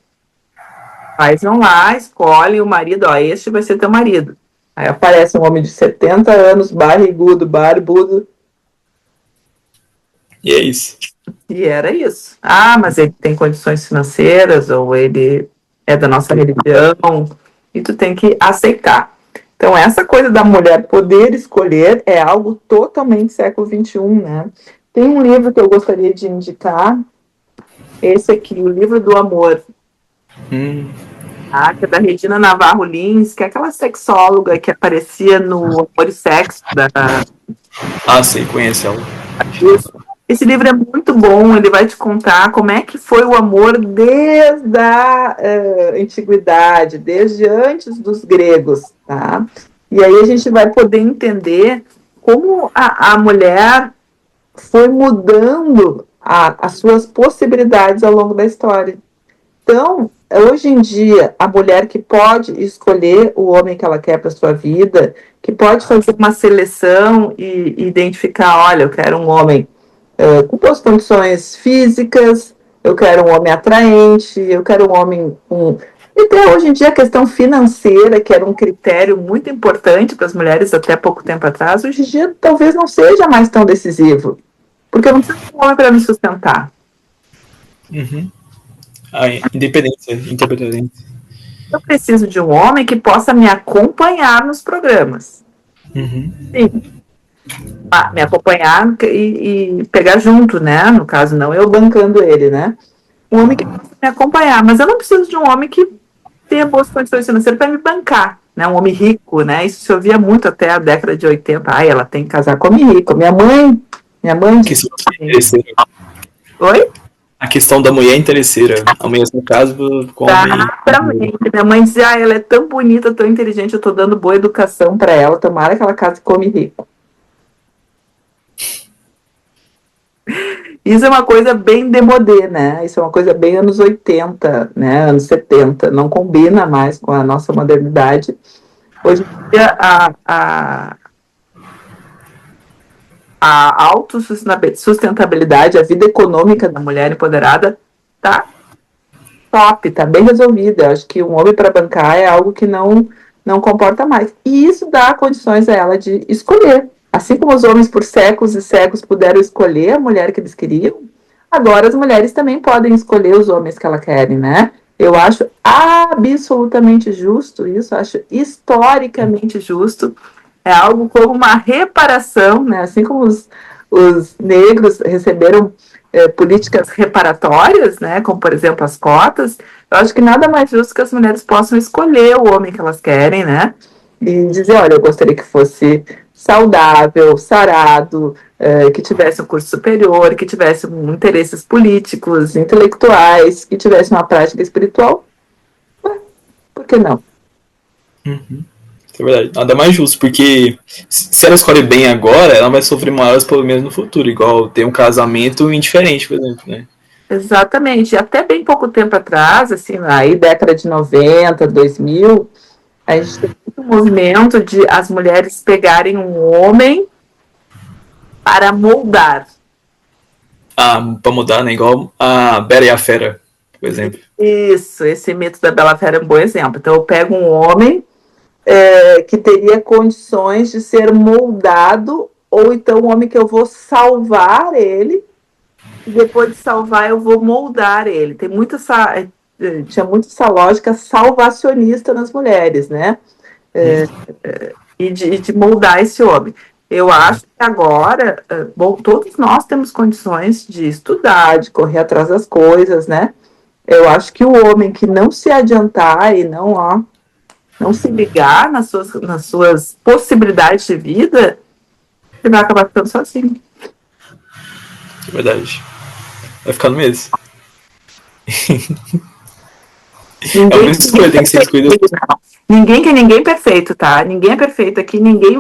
Pais vão lá, escolhem o marido, este vai ser teu marido. Aí aparece um homem de 70 anos, barrigudo, barbudo. E é isso. E era isso. Mas ele tem condições financeiras, ou ele é da nossa religião, e tu tem que aceitar. Então, essa coisa da mulher poder escolher é algo totalmente século XXI, né? Tem um livro que eu gostaria de indicar, esse aqui, o Livro do Amor. Que é da Regina Navarro Lins, que é aquela sexóloga que aparecia no Amor e Sexo. Sei, conheço ela. Esse livro é muito bom, ele vai te contar como é que foi o amor desde a antiguidade, desde antes dos gregos, tá? E aí a gente vai poder entender como a mulher foi mudando as suas possibilidades ao longo da história. Então, hoje em dia, a mulher que pode escolher o homem que ela quer para sua vida, que pode fazer uma seleção e identificar, olha, eu quero um homem com boas condições físicas, eu quero um homem atraente, eu quero um homem com... E tem hoje em dia a questão financeira, que era um critério muito importante para as mulheres até pouco tempo atrás, hoje em dia talvez não seja mais tão decisivo, porque eu não preciso de um homem para me sustentar. Independência. Eu preciso de um homem que possa me acompanhar nos programas. Sim. Me acompanhar e pegar junto, né? No caso, não eu bancando ele, né? Um homem que possa me acompanhar. Mas eu não preciso de um homem que tenha boas condições financeiras para me bancar, né? Um homem rico, né? Isso se ouvia muito até a década de 80. Ela tem que casar com homem rico. Minha mãe disse... Oi? A questão da mulher interesseira. A mulher, no caso, com exatamente. Minha mãe dizia, ela é tão bonita, tão inteligente, eu tô dando boa educação para ela, tomara que ela case com homem rico. Isso é uma coisa bem demodê, né? Isso é uma coisa bem anos 80, né? Anos 70. Não combina mais com a nossa modernidade. Hoje em dia, a autossustentabilidade, a vida econômica da mulher empoderada tá top, tá bem resolvida. Eu acho que um homem para bancar é algo que não comporta mais. E isso dá condições a ela de escolher. Assim como os homens por séculos e séculos puderam escolher a mulher que eles queriam, agora as mulheres também podem escolher os homens que elas querem, né? Eu acho absolutamente justo isso, acho historicamente justo. É algo como uma reparação, né? Assim como os negros receberam políticas reparatórias, né? Como, por exemplo, as cotas. Eu acho que nada mais justo que as mulheres possam escolher o homem que elas querem, né? E dizer, olha, eu gostaria que fosse saudável, sarado, que tivesse um curso superior, que tivesse interesses políticos, intelectuais, que tivesse uma prática espiritual. Por que não? É verdade. Nada mais justo, porque se ela escolhe bem agora, ela vai sofrer maiores problemas no futuro, igual ter um casamento indiferente, por exemplo, né? Exatamente. Até bem pouco tempo atrás, assim, aí década de 90, 2000, a gente tem muito movimento de as mulheres pegarem um homem para moldar. Ah, pra mudar, né? Igual a Bela e a Fera, por exemplo. Isso, esse mito da Bela Fera é um bom exemplo. Então, eu pego um homem que teria condições de ser moldado, ou então um homem que eu vou salvar ele, e depois de salvar eu vou moldar ele. Tinha muito essa lógica salvacionista nas mulheres, né? E de moldar esse homem. Eu acho que agora, bom, todos nós temos condições de estudar, de correr atrás das coisas, né? Eu acho que o homem que não se adiantar e não se ligar nas suas possibilidades de vida, ele vai acabar ficando sozinho. É verdade. Vai ficar no mesmo. É uma escolha, tem que ser escolhida. Ninguém que ninguém perfeito, tá? Ninguém é perfeito aqui, ninguém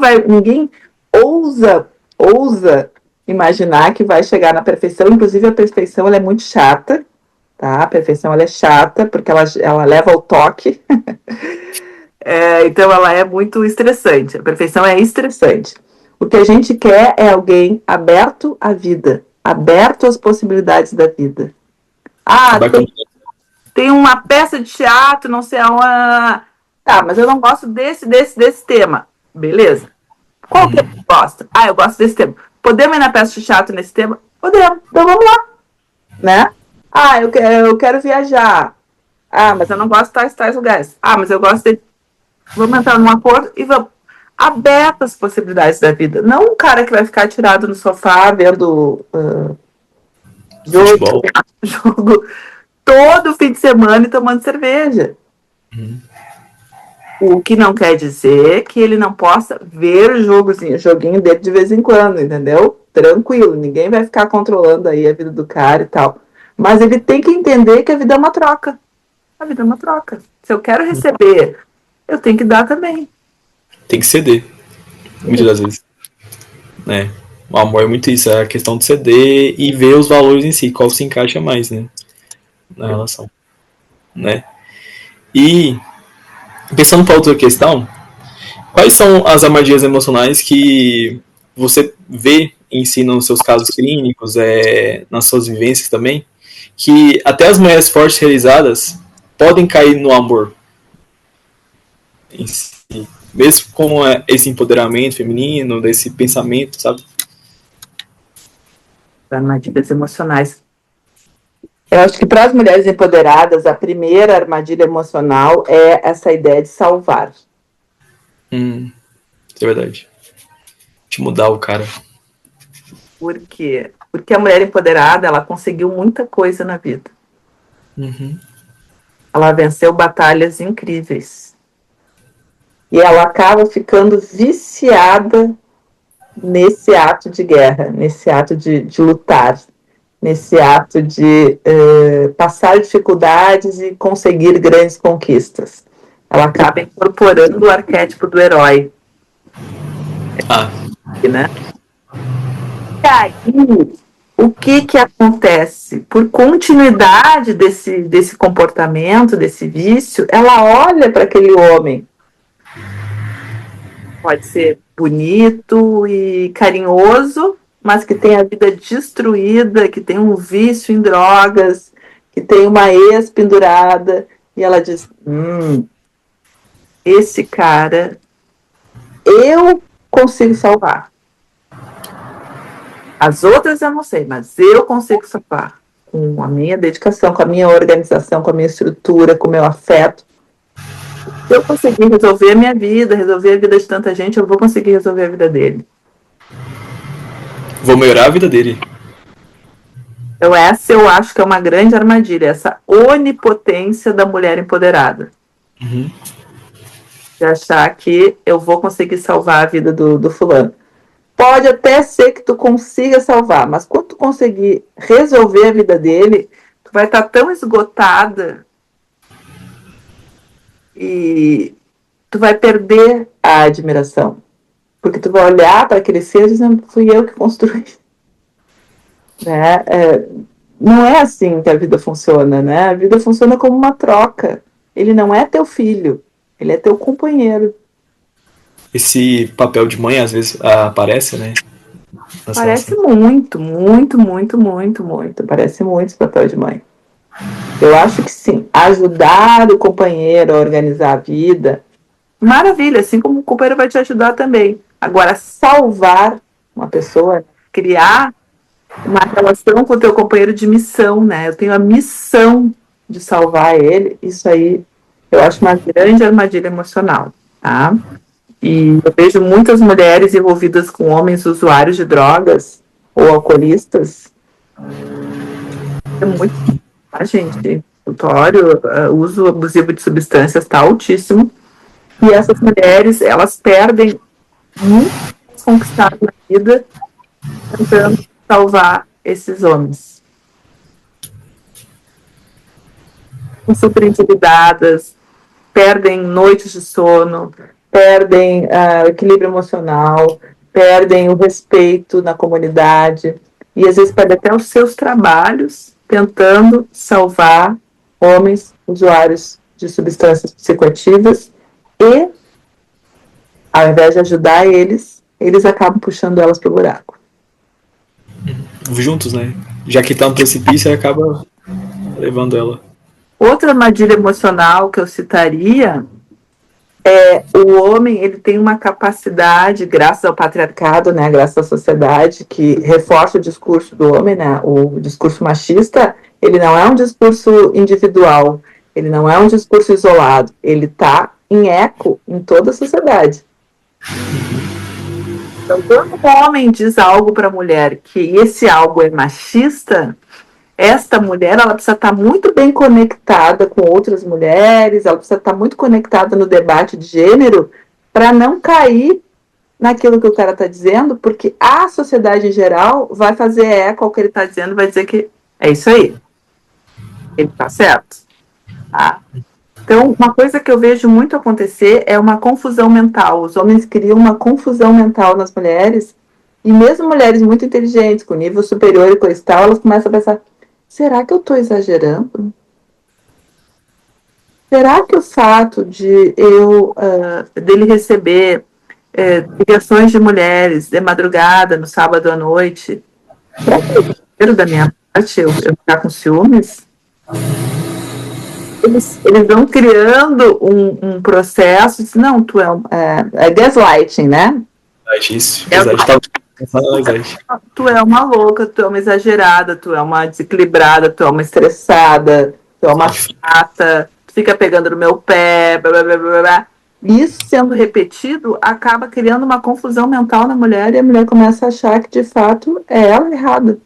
ousa imaginar que vai chegar na perfeição. Inclusive, a perfeição ela é muito chata, tá? A perfeição ela é chata porque ela leva ao toque. Então, ela é muito estressante. A perfeição é estressante. O que a gente quer é alguém aberto à vida, aberto às possibilidades da vida. Ah, tem uma peça de teatro, não sei aonde. Tá, mas eu não gosto desse tema. Beleza. Qual tema você gosta? Ah, eu gosto desse tema. Podemos ir na peça de teatro nesse tema? Podemos. Então vamos lá. Né? Ah, eu quero viajar. Ah, mas eu não gosto de tais lugares. Ah, mas eu gosto de... Vamos entrar num acordo e vamos. Aberto às possibilidades da vida. Não um cara que vai ficar tirado no sofá vendo jogo todo fim de semana e tomando cerveja. O que não quer dizer que ele não possa ver o joguinho dele de vez em quando, entendeu? Tranquilo, ninguém vai ficar controlando aí a vida do cara e tal. Mas ele tem que entender que a vida é uma troca. A vida é uma troca. Se eu quero receber, eu tenho que dar também. Tem que ceder. Muitas das vezes. Né? O amor é muito isso, é a questão de ceder e ver os valores em si, qual se encaixa mais, né? Na relação. Né? E pensando para outra questão, quais são as armadilhas emocionais que você vê em si nos seus casos clínicos, nas suas vivências também, que até as mulheres fortes realizadas podem cair no amor em si, mesmo com esse empoderamento feminino, desse pensamento, sabe? Armadilhas emocionais. Eu acho que para as mulheres empoderadas, a primeira armadilha emocional é essa ideia de salvar. Isso é verdade. De mudar o cara. Por quê? Porque a mulher empoderada, ela conseguiu muita coisa na vida. Ela venceu batalhas incríveis. E ela acaba ficando viciada nesse ato de guerra, nesse ato de lutar, nesse ato de passar dificuldades e conseguir grandes conquistas. Ela acaba incorporando o arquétipo do herói. Né? E aí, o que acontece? Por continuidade desse comportamento, desse vício, ela olha para aquele homem. Pode ser bonito e carinhoso, mas que tem a vida destruída, que tem um vício em drogas, que tem uma ex pendurada, e ela diz, esse cara eu consigo salvar. As outras eu não sei, mas eu consigo salvar. com a minha dedicação, com a minha organização, com a minha estrutura, com o meu afeto, se eu conseguir resolver a minha vida, resolver a vida de tanta gente, eu vou conseguir resolver a vida dele. Vou melhorar a vida dele. Então essa eu acho que é uma grande armadilha, essa onipotência da mulher empoderada. Uhum. De achar que eu vou conseguir salvar a vida do fulano. Pode até ser que tu consiga salvar, mas quando tu conseguir resolver a vida dele, tu vai estar tão esgotada e tu vai perder a admiração. Porque tu vai olhar para aquele ser dizendo, fui eu que construí. Né? Não é assim que a vida funciona, né? A vida funciona como uma troca. Ele não é teu filho, ele é teu companheiro. Esse papel de mãe às vezes aparece, né? Parece muito. Parece muito esse papel de mãe. Eu acho que sim, ajudar o companheiro a organizar a vida, maravilha, assim como o companheiro vai te ajudar também. Agora, salvar uma pessoa, criar uma relação com o teu companheiro de missão, né? Eu tenho a missão de salvar ele, isso aí eu acho uma grande armadilha emocional, tá? E eu vejo muitas mulheres envolvidas com homens usuários de drogas ou alcoolistas. É muito, gente, notório, o uso abusivo de substâncias está altíssimo. E essas mulheres, elas perdem muito conquistado na vida tentando salvar esses homens. Super endividadas, perdem noites de sono, perdem o equilíbrio emocional, perdem o respeito na comunidade e às vezes perdem até os seus trabalhos tentando salvar homens usuários de substâncias psicoativas e, ao invés de ajudar eles acabam puxando elas para o buraco. Juntos, né? Já que tá no precipício, acaba levando ela. Outra armadilha emocional que eu citaria é o homem, ele tem uma capacidade, graças ao patriarcado, né, graças à sociedade, que reforça o discurso do homem, né, o discurso machista, ele não é um discurso individual, ele não é um discurso isolado, ele está em eco em toda a sociedade. Então, quando o homem diz algo para a mulher que esse algo é machista, esta mulher, ela precisa estar muito bem conectada com outras mulheres, ela precisa estar muito conectada no debate de gênero para não cair naquilo que o cara está dizendo, porque a sociedade em geral vai fazer eco ao que ele está dizendo, vai dizer que é isso aí. Ele está certo. Tá? Então, uma coisa que eu vejo muito acontecer é uma confusão mental. Os homens criam uma confusão mental nas mulheres, e mesmo mulheres muito inteligentes, com nível superior e coisa e tal, elas começam a pensar, será que eu estou exagerando? Será que o fato de dele receber ligações de mulheres de madrugada, no sábado à noite, será que é exagero da minha parte eu ficar com ciúmes? Eles vão criando um processo de, não, tu é gaslighting, né? Isso, tu é uma louca, tu é uma exagerada, tu é uma desequilibrada, tu é uma estressada, tu é uma chata, tu fica pegando no meu pé, blá, blá, blá, blá, blá. Isso sendo repetido acaba criando uma confusão mental na mulher e a mulher começa a achar que de fato é ela errada.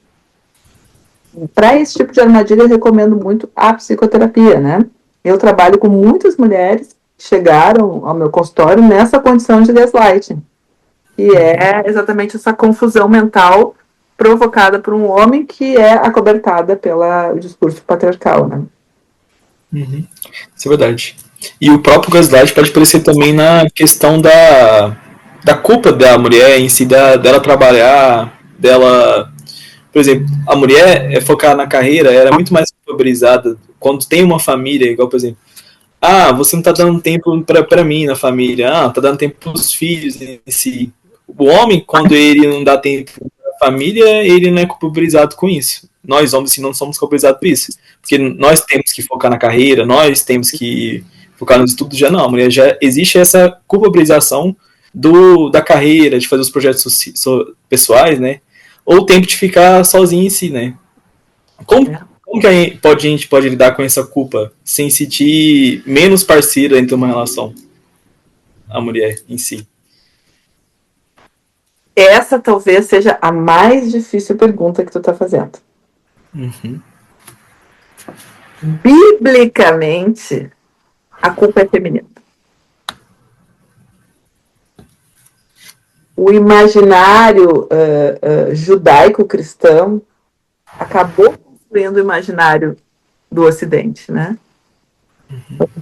Para esse tipo de armadilha eu recomendo muito a psicoterapia, né? Eu trabalho com muitas mulheres que chegaram ao meu consultório nessa condição de gaslighting. E é exatamente essa confusão mental provocada por um homem que é acobertada pelo discurso patriarcal, né? Uhum. Isso é verdade. E o próprio gaslight pode aparecer também na questão da culpa da mulher em si, dela trabalhar, dela... Por exemplo, a mulher é focar na carreira, ela é muito mais valorizada quando tem uma família, igual, por exemplo, você não tá dando tempo pra mim na família, tá dando tempo pros filhos em si. O homem, quando ele não dá tempo pra família, ele não é culpabilizado com isso. Nós, homens, não somos culpabilizados por isso. Porque nós temos que focar na carreira, nós temos que focar nos estudos, já não. A mulher já existe essa culpabilização da carreira, de fazer os projetos pessoais, né? Ou o tempo de ficar sozinho em si, né? Como Como que a gente pode lidar com essa culpa sem sentir menos parceira entre uma relação? A mulher em si. Essa talvez seja a mais difícil pergunta que tu está fazendo. Uhum. Biblicamente, a culpa é feminina. O imaginário judaico-cristão acabou construindo o imaginário do Ocidente, né?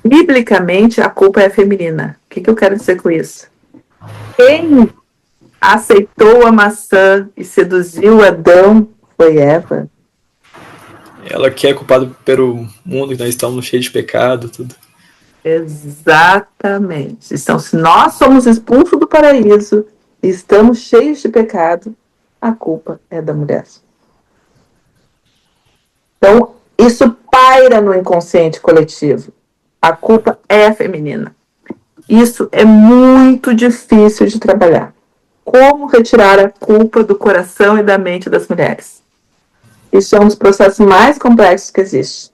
Biblicamente, a culpa é feminina. O que eu quero dizer com isso? Quem aceitou a maçã e seduziu Adão foi Eva. Ela que é culpada pelo mundo que nós estamos cheios de pecado, tudo. Exatamente. Então, se nós somos expulsos do paraíso e estamos cheios de pecado, a culpa é da mulher. Então, isso paira no inconsciente coletivo. A culpa é feminina. Isso é muito difícil de trabalhar. Como retirar a culpa do coração e da mente das mulheres? Isso é um dos processos mais complexos que existe.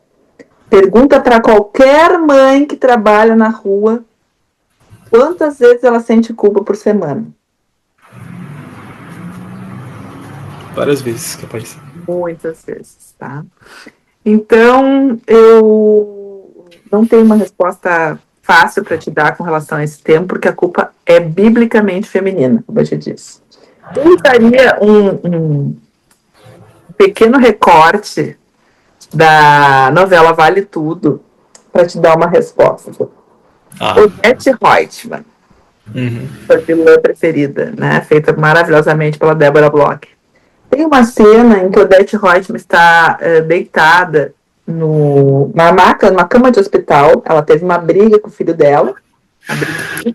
Pergunta para qualquer mãe que trabalha na rua quantas vezes ela sente culpa por semana. Várias vezes, capaz. Muitas vezes, tá? Então, eu não tenho uma resposta fácil para te dar com relação a esse tema, porque a culpa é biblicamente feminina, como eu te disse. Eu daria um pequeno recorte da novela Vale Tudo para te dar uma resposta. Odete Roitman, sua vilã preferida, né? Feita maravilhosamente pela Débora Bloch. Tem uma cena em que Odete Roitman está deitada numa maca, numa cama de hospital. Ela teve uma briga com o filho dela, e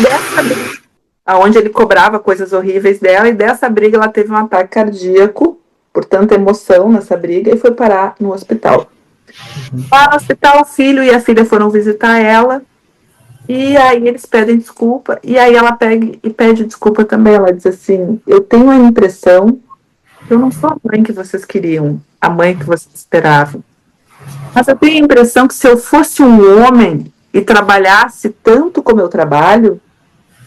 dessa briga, onde ele cobrava coisas horríveis dela, e dessa briga ela teve um ataque cardíaco por tanta emoção nessa briga e foi parar no hospital. Lá no hospital, o filho e a filha foram visitar ela, e aí eles pedem desculpa, e aí ela pega e pede desculpa também. Ela diz assim: eu tenho a impressão que eu não sou a mãe que vocês queriam, a mãe que vocês esperavam, mas eu tenho a impressão que se eu fosse um homem e trabalhasse tanto como eu trabalho,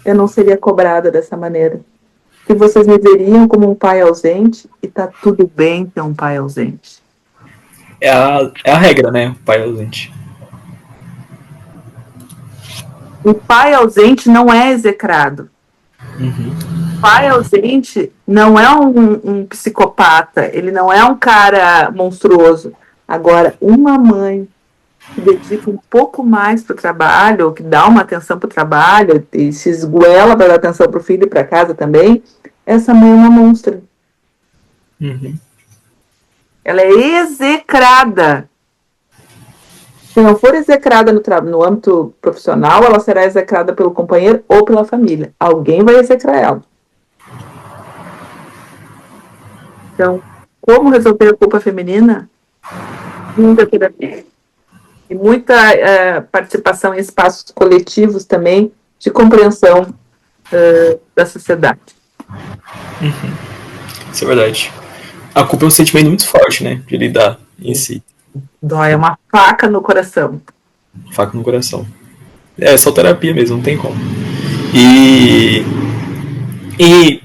eu não seria cobrada dessa maneira. Que vocês me veriam como um pai ausente, e tá tudo bem ter um pai ausente. É a regra, né? O pai ausente. O pai ausente não é execrado. O pai ausente não é um psicopata, ele não é um cara monstruoso. Agora, uma mãe que dedica um pouco mais para o trabalho, ou que dá uma atenção para o trabalho, e se esguela para dar atenção para o filho e para casa também, essa mãe é uma monstra. Ela é execrada. Se não for execrada no âmbito profissional, ela será execrada pelo companheiro ou pela família. Alguém vai execrar ela. Então, como resolver a culpa feminina? Muita terapia. E muita participação em espaços coletivos também de compreensão da sociedade. Isso é verdade. A culpa é um sentimento muito forte, né? De lidar em si. Dói, é uma faca no coração. Faca no coração. É só terapia mesmo, não tem como. E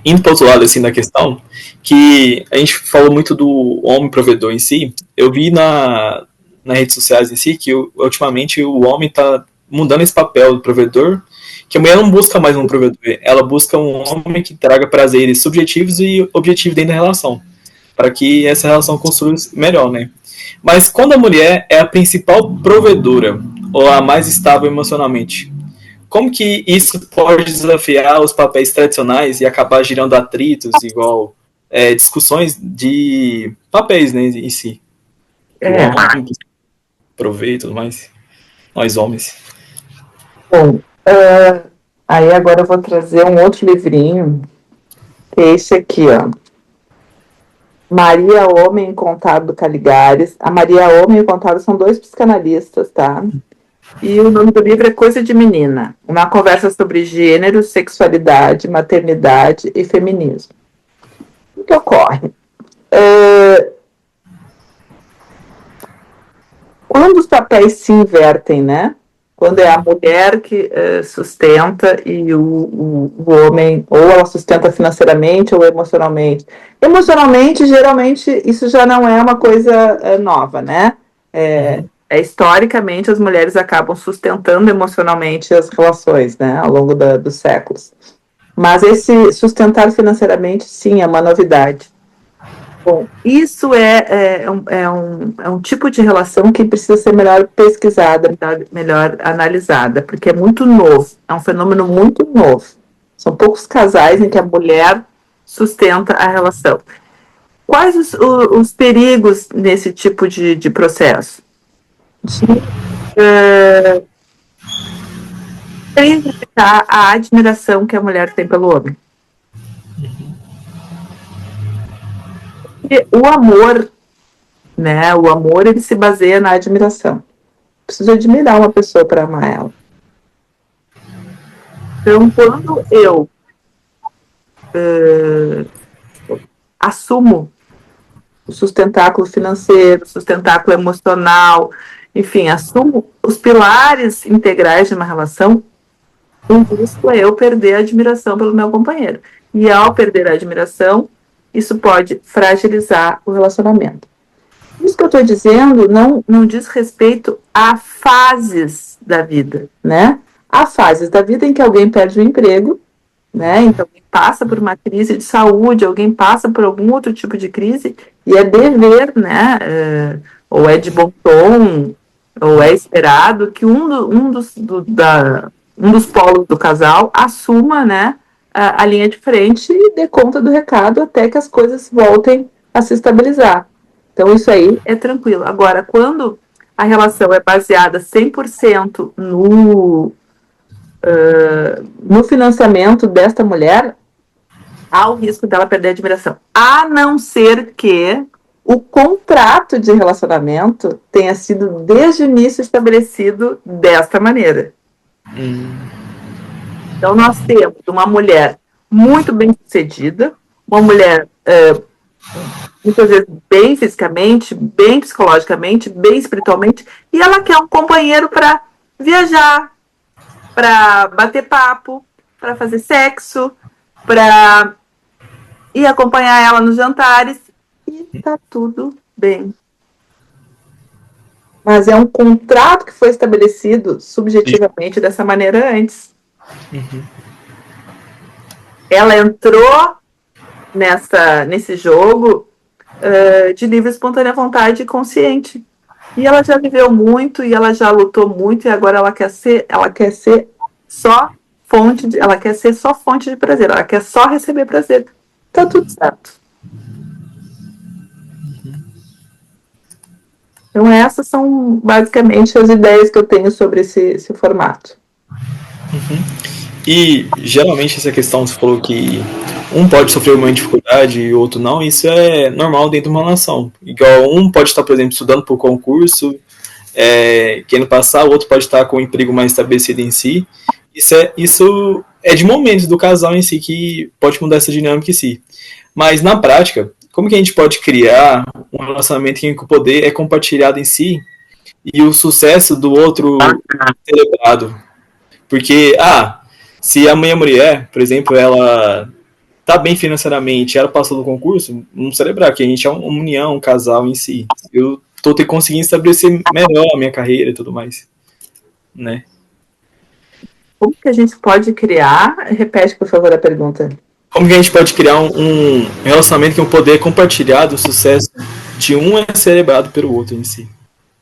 indo para outro lado assim da questão, que a gente falou muito do homem provedor em si. Eu vi nas redes sociais em si que ultimamente o homem está mudando esse papel do provedor, que a mulher não busca mais um provedor, ela busca um homem que traga prazeres subjetivos e objetivos dentro da relação, para que essa relação construa melhor, né? Mas quando a mulher é a principal provedora ou a mais estável emocionalmente, como que isso pode desafiar os papéis tradicionais e acabar gerando atritos, igual discussões de papéis, né, em si? Provei e tudo mais. Nós homens. Bom, aí agora eu vou trazer um outro livrinho, que é esse aqui, ó. Maria Homem e Contado do Caligares. A Maria Homem e o Contado são dois psicanalistas, tá? E o nome do livro é Coisa de Menina, uma conversa sobre gênero, sexualidade, maternidade e feminismo. O que ocorre? quando os papéis se invertem, né? Quando é a mulher que sustenta e o homem, ou ela sustenta financeiramente ou emocionalmente. Emocionalmente, geralmente, isso já não é uma coisa nova, né? Historicamente, as mulheres acabam sustentando emocionalmente as relações, né? Ao longo dos séculos. Mas esse sustentar financeiramente, sim, é uma novidade. Bom, isso é um tipo de relação que precisa ser melhor pesquisada, melhor analisada, porque é muito novo, é um fenômeno muito novo. São poucos casais em que a mulher sustenta a relação. Quais os perigos nesse tipo de processo? Identificar a admiração que a mulher tem pelo homem. E o amor, né? O amor, ele se baseia na admiração. Preciso admirar uma pessoa para amar ela. Então, quando eu assumo o sustentáculo financeiro, o sustentáculo emocional, enfim, assumo os pilares integrais de uma relação, o risco é eu perder a admiração pelo meu companheiro. E ao perder a admiração, isso pode fragilizar o relacionamento. Isso que eu estou dizendo não diz respeito a fases da vida, né? Há fases da vida em que alguém perde o emprego, né? Então, alguém passa por uma crise de saúde, alguém passa por algum outro tipo de crise, e é dever, né? Ou é de bom tom, ou é esperado que um dos polos do casal assuma, né, a linha de frente e dê conta do recado até que as coisas voltem a se estabilizar. Então, isso aí é tranquilo. Agora, quando a relação é baseada 100% no financiamento desta mulher, há o risco dela perder a admiração. A não ser que o contrato de relacionamento tenha sido desde o início estabelecido desta maneira. Então, nós temos uma mulher muito bem sucedida, uma mulher muitas vezes bem fisicamente, bem psicologicamente, bem espiritualmente, e ela quer um companheiro para viajar, para bater papo, para fazer sexo, para ir acompanhar ela nos jantares, e tá tudo bem. Mas é um contrato que foi estabelecido subjetivamente dessa maneira antes. Ela entrou nesse jogo de livre, espontânea vontade e consciente. E ela já viveu muito, e ela já lutou muito, e agora ela quer ser só fonte de prazer, ela quer só receber prazer. Tá tudo certo. Então essas são basicamente as ideias que eu tenho sobre esse formato. E geralmente essa questão, você falou que um pode sofrer uma dificuldade e o outro não, isso é normal dentro de uma relação. Igual um pode estar, por exemplo, estudando para o concurso, querendo passar, o outro pode estar com um emprego mais estabelecido em si. Isso é de momentos do casal em si que pode mudar essa dinâmica em si. Mas na prática, como que a gente pode criar um relacionamento em que o poder é compartilhado em si e o sucesso do outro celebrado? Porque, se a mulher, por exemplo, ela tá bem financeiramente, ela passou do concurso, vamos celebrar que a gente é uma união, um casal em si. Eu tô conseguindo estabelecer melhor a minha carreira e tudo mais, né? Como que a gente pode criar? Repete, por favor, a pergunta. Como que a gente pode criar um relacionamento que o poder compartilhado, o sucesso de um é celebrado pelo outro em si?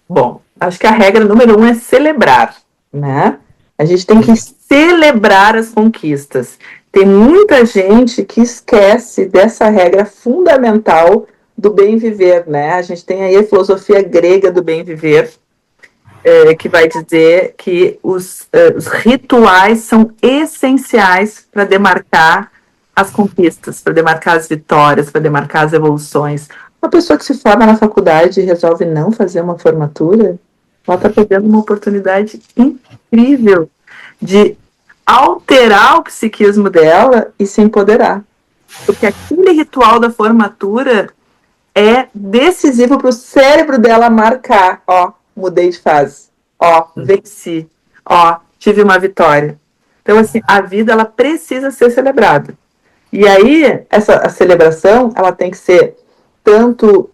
Bom, acho que a regra número 1 é celebrar, né? A gente tem que celebrar as conquistas. Tem muita gente que esquece dessa regra fundamental do bem viver, né? A gente tem aí a filosofia grega do bem viver, que vai dizer que os rituais são essenciais para demarcar as conquistas, para demarcar as vitórias, para demarcar as evoluções. Uma pessoa que se forma na faculdade e resolve não fazer uma formatura, ela está perdendo uma oportunidade incrível de alterar o psiquismo dela e se empoderar. Porque aquele ritual da formatura é decisivo para o cérebro dela marcar, mudei de fase. Ó, venci. Ó, tive uma vitória. Então, assim, a vida, ela precisa ser celebrada. E aí, a celebração, ela tem que ser tanto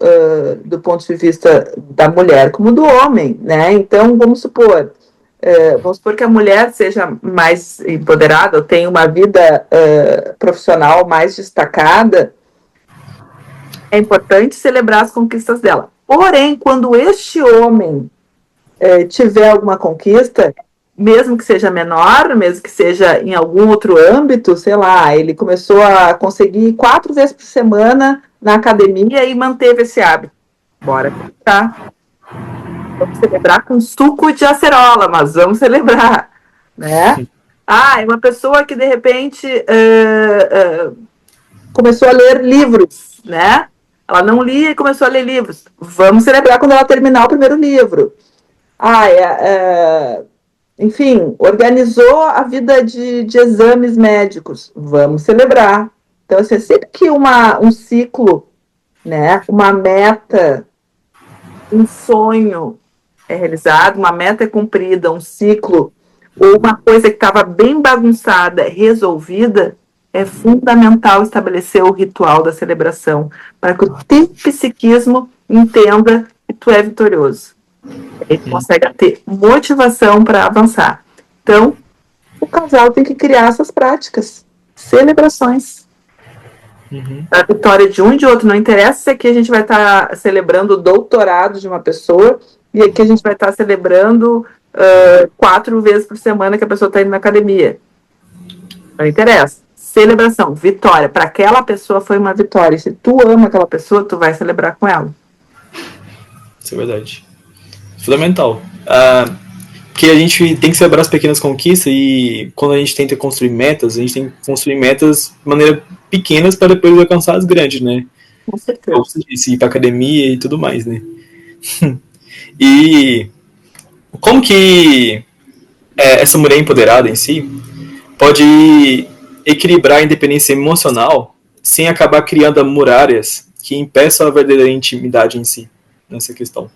do ponto de vista da mulher como do homem, né? Então, vamos supor que a mulher seja mais empoderada, ou tenha uma vida profissional mais destacada. É importante celebrar as conquistas dela. Porém, quando este homem tiver alguma conquista, mesmo que seja menor, mesmo que seja em algum outro âmbito, sei lá, ele começou a conseguir 4 vezes por semana na academia e manteve esse hábito. Bora tentar. Vamos celebrar com suco de acerola, mas vamos celebrar, né? É uma pessoa que, de repente, começou a ler livros, né? Ela não lia e começou a ler livros. Vamos celebrar quando ela terminar o primeiro livro. Enfim, organizou a vida de exames médicos. Vamos celebrar. Então, assim, sempre que um ciclo, né, uma meta, um sonho é realizado, uma meta é cumprida, um ciclo, ou uma coisa que estava bem bagunçada, resolvida, é fundamental estabelecer o ritual da celebração, para que o teu psiquismo entenda que tu é vitorioso. Ele consegue ter motivação para avançar. Então, o casal tem que criar essas práticas, celebrações. A vitória de um e de outro. Não interessa se aqui a gente vai estar celebrando o doutorado de uma pessoa e aqui a gente vai estar celebrando 4 vezes por semana que a pessoa está indo na academia. Não interessa. Celebração, vitória. Para aquela pessoa foi uma vitória. Se tu ama aquela pessoa, tu vai celebrar com ela. Isso é verdade. Fundamental. Porque a gente tem que celebrar as pequenas conquistas e quando a gente tenta construir metas, a gente tem que construir metas de maneira pequenas para depois alcançar as grandes, né? Com certeza. Como você disse, ir para academia e tudo mais, né? E como que essa mulher empoderada em si pode equilibrar a independência emocional sem acabar criando muralhas que impeçam a verdadeira intimidade em si, nessa questão?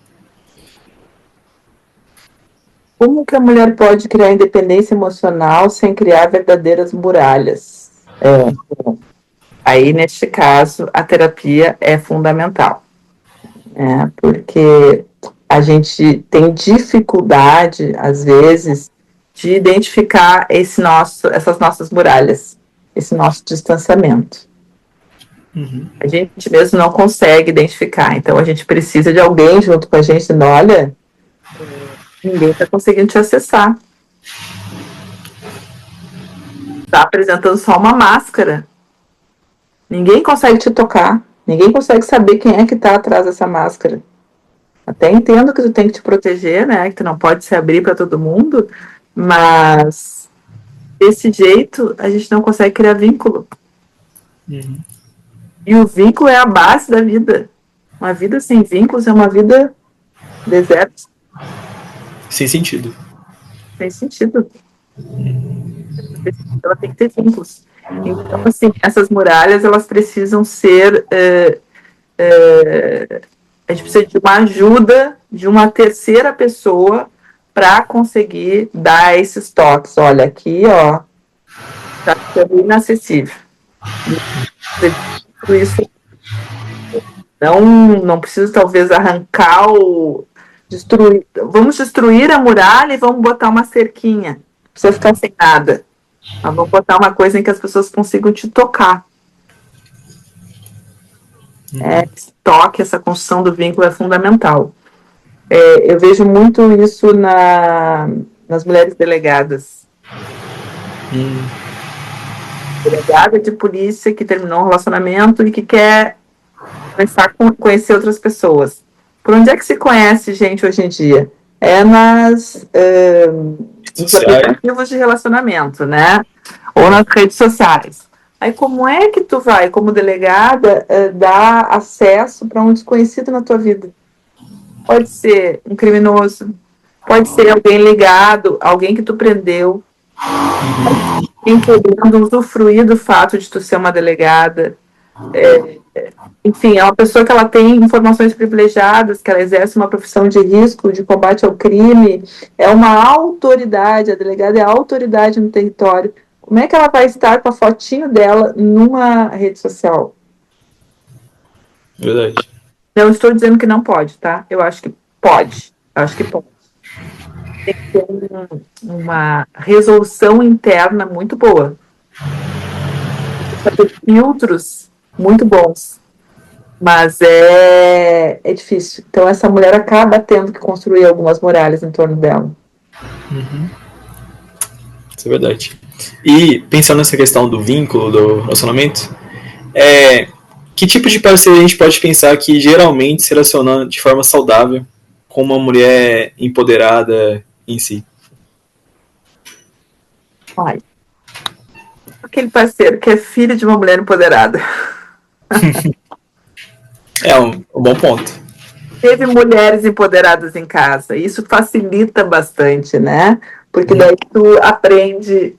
Como que a mulher pode criar independência emocional sem criar verdadeiras muralhas? Aí, neste caso, a terapia é fundamental. Porque a gente tem dificuldade, às vezes, de identificar essas nossas muralhas, esse nosso distanciamento. A gente mesmo não consegue identificar. Então, a gente precisa de alguém junto com a gente dizendo, olha, ninguém está conseguindo te acessar. Está apresentando só uma máscara. Ninguém consegue te tocar. Ninguém consegue saber quem é que está atrás dessa máscara. Até entendo que tu tem que te proteger, né? Que tu não pode se abrir para todo mundo. Mas desse jeito a gente não consegue criar vínculo. E o vínculo é a base da vida. Uma vida sem vínculos é uma vida deserta. Sem sentido. Sem sentido. Ela tem que ter vínculos. Então, assim, essas muralhas, elas precisam ser... a gente precisa de uma ajuda de uma terceira pessoa para conseguir dar esses toques. Olha, aqui, ó, tá ficando inacessível. Isso não precisa, talvez, arrancar destruir. Vamos destruir a muralha e vamos botar uma cerquinha. Não precisa ficar sem nada. Mas vamos botar uma coisa em que as pessoas consigam te tocar. Esse toque, essa construção do vínculo é fundamental. Eu vejo muito isso nas mulheres delegadas. Delegada de polícia que terminou um relacionamento e que quer começar a conhecer outras pessoas. Por onde é que se conhece gente hoje em dia? Nos aplicativos de relacionamento, né? Ou nas redes sociais. Aí como é que tu vai, como delegada, dar acesso para um desconhecido na tua vida? Pode ser um criminoso, pode ser alguém ligado, alguém que tu prendeu, alguém querendo usufruir do fato de tu ser uma delegada. enfim, é uma pessoa que ela tem informações privilegiadas, que ela exerce uma profissão de risco, de combate ao crime, é uma autoridade, a delegada é a autoridade no território. Como é que ela vai estar com a fotinho dela numa rede social? Verdade. Não estou dizendo que não pode, tá? Eu acho que pode. Eu acho que pode. Tem que ter uma resolução interna muito boa. Fazer filtros muito bons. Mas é difícil. Então, essa mulher acaba tendo que construir algumas muralhas em torno dela. Isso é verdade. E pensando nessa questão do vínculo, do relacionamento, que tipo de parceria a gente pode pensar que geralmente se relaciona de forma saudável com uma mulher empoderada em si? Olha, aquele parceiro que é filho de uma mulher empoderada. É um bom ponto. Teve mulheres empoderadas em casa. Isso facilita bastante, né? Porque daí tu aprende,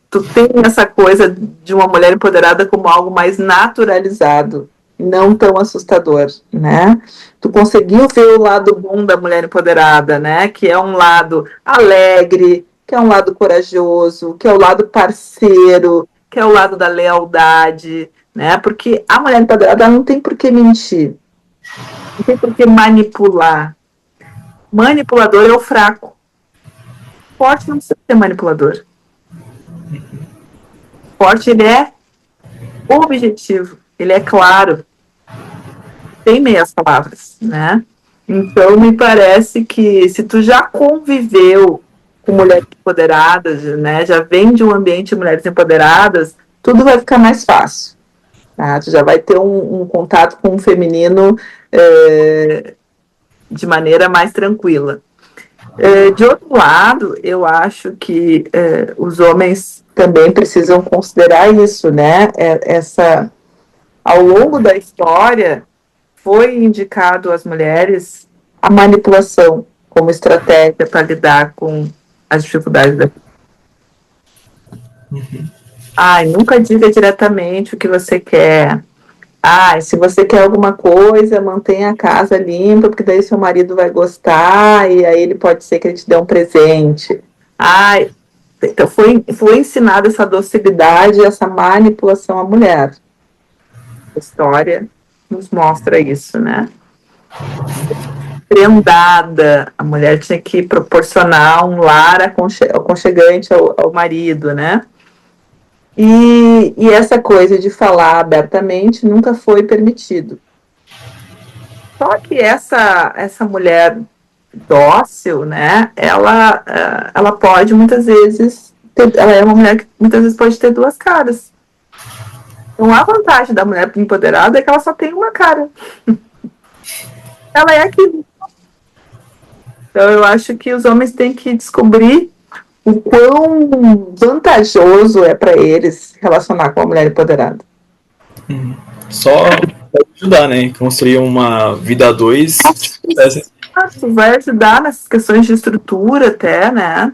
tu tem essa coisa de uma mulher empoderada como algo mais naturalizado, não tão assustador, né? Tu conseguiu ver o lado bom da mulher empoderada, né? Que é um lado alegre, que é um lado corajoso, que é o lado parceiro, que é o lado da lealdade, né? Porque a mulher empoderada ela não tem por que mentir. Não tem por que manipular. Manipulador é o fraco. Forte não precisa ser manipulador. Forte, ele é objetivo. Ele é claro. Tem meias palavras, né? Então, me parece que se tu já conviveu com mulheres empoderadas, né? Já vem de um ambiente de mulheres empoderadas, tudo vai ficar mais fácil. Tá? Tu já vai ter um contato com o feminino de maneira mais tranquila. De outro lado, eu acho que os homens também precisam considerar isso, né? Ao longo da história, foi indicado às mulheres a manipulação como estratégia para lidar com as dificuldades da vida. Nunca diga diretamente o que você quer. Se você quer alguma coisa, mantenha a casa limpa, porque daí seu marido vai gostar e aí ele pode ser que ele te dê um presente. Então foi ensinada essa docilidade, essa manipulação à mulher. A história nos mostra isso, né? Prendada, a mulher tinha que proporcionar um lar aconchegante ao marido, né? E essa coisa de falar abertamente nunca foi permitido. Só que essa mulher dócil, né, ela pode muitas vezes, ela é uma mulher que muitas vezes pode ter duas caras. Então a vantagem da mulher empoderada é que ela só tem uma cara. Ela é aquilo. Então eu acho que os homens têm que descobrir o quão vantajoso é para eles se relacionar com a mulher empoderada. Só pode ajudar, né? Construir uma vida a dois. Vai ajudar nessas questões de estrutura até, né?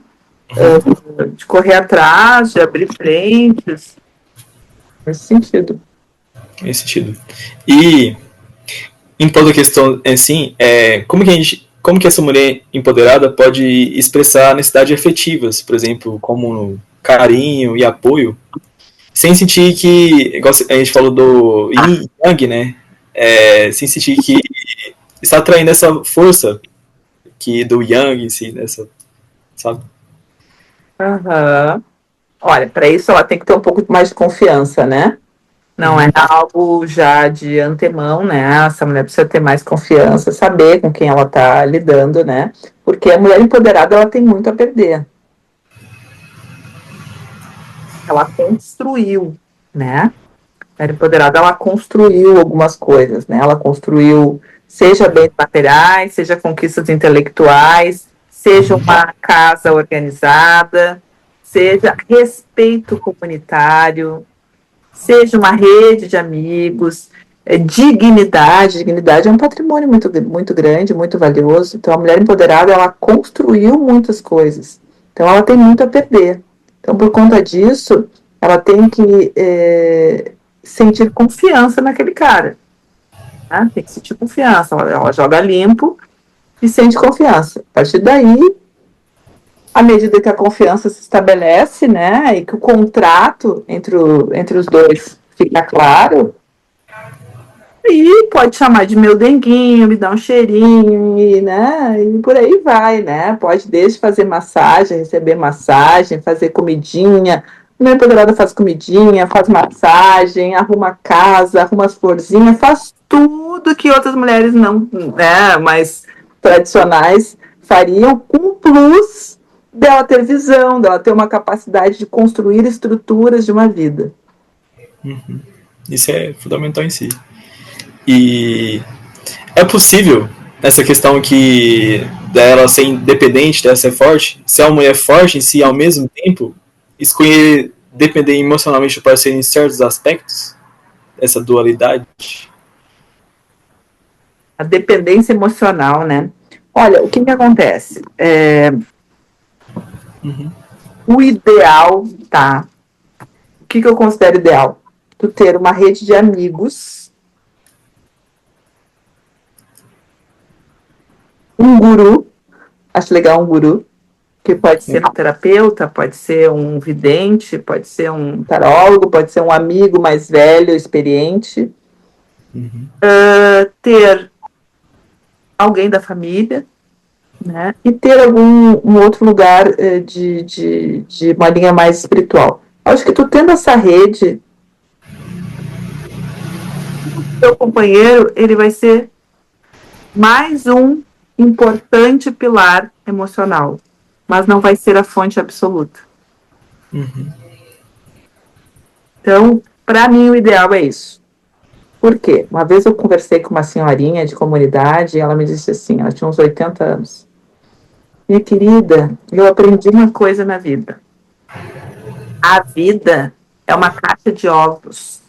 De correr atrás, de abrir frentes. Nesse sentido. Nesse sentido. E em toda a questão, assim, como que essa mulher empoderada pode expressar necessidades afetivas, por exemplo, como carinho e apoio, sem sentir que, igual a gente falou do yin e yang, né? Sem sentir que está atraindo essa força do yang em si, sabe? Olha, para isso ela tem que ter um pouco mais de confiança, né? Não é algo já de antemão, né? Essa mulher precisa ter mais confiança, saber com quem ela está lidando, né? Porque a mulher empoderada, ela tem muito a perder. Ela construiu, né? A mulher empoderada, ela construiu algumas coisas, né? Ela construiu, seja bens materiais, seja conquistas intelectuais, seja uma casa organizada, seja respeito comunitário, seja uma rede de amigos, dignidade. Dignidade é um patrimônio muito, muito grande, muito valioso. Então, a mulher empoderada, ela construiu muitas coisas. Então, ela tem muito a perder. Então, por conta disso, ela tem que sentir confiança naquele cara. Né? Tem que sentir confiança. Ela joga limpo e sente confiança. A partir daí, à medida que a confiança se estabelece, né, e que o contrato entre os dois fica claro, e pode chamar de meu denguinho, me dar um cheirinho, e por aí vai, né? Pode desde fazer massagem, receber massagem, fazer comidinha. Minha empoderada faz comidinha, faz massagem, arruma a casa, arruma as florzinhas, faz tudo que outras mulheres não, né, mais tradicionais fariam, com o plus dela ter visão, dela ter uma capacidade de construir estruturas de uma vida. Isso é fundamental em si. E é possível essa questão que dela ser independente, dela ser forte, ser uma mulher forte em si, ao mesmo tempo, escolher depender emocionalmente do parceiro em certos aspectos? Essa dualidade? A dependência emocional, né? Olha, o que acontece? O ideal, tá? O que eu considero ideal? Tu ter uma rede de amigos, um guru, acho legal um guru, que pode ser um terapeuta, pode ser um vidente, pode ser um tarólogo, pode ser um amigo mais velho, experiente. Ter alguém da família, né? E ter um outro lugar de uma linha mais espiritual. Acho que tu tendo essa rede, o teu companheiro, ele vai ser mais um importante pilar emocional, mas não vai ser a fonte absoluta. Então, para mim, o ideal é isso. Por quê? Uma vez eu conversei com uma senhorinha de comunidade e ela me disse assim, ela tinha uns 80 anos. Minha querida, eu aprendi uma coisa na vida. A vida é uma caixa de ovos.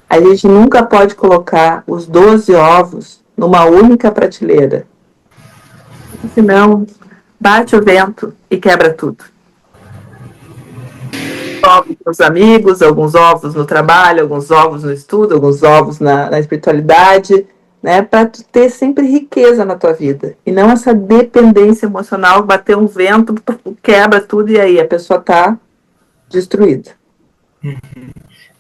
A gente nunca pode colocar os 12 ovos numa única prateleira. Senão, bate o vento e quebra tudo. Ovos nos amigos, alguns ovos no trabalho, alguns ovos no estudo, alguns ovos na espiritualidade, né? Para tu ter sempre riqueza na tua vida. E não essa dependência emocional, bater um vento, quebra tudo e aí a pessoa está destruída.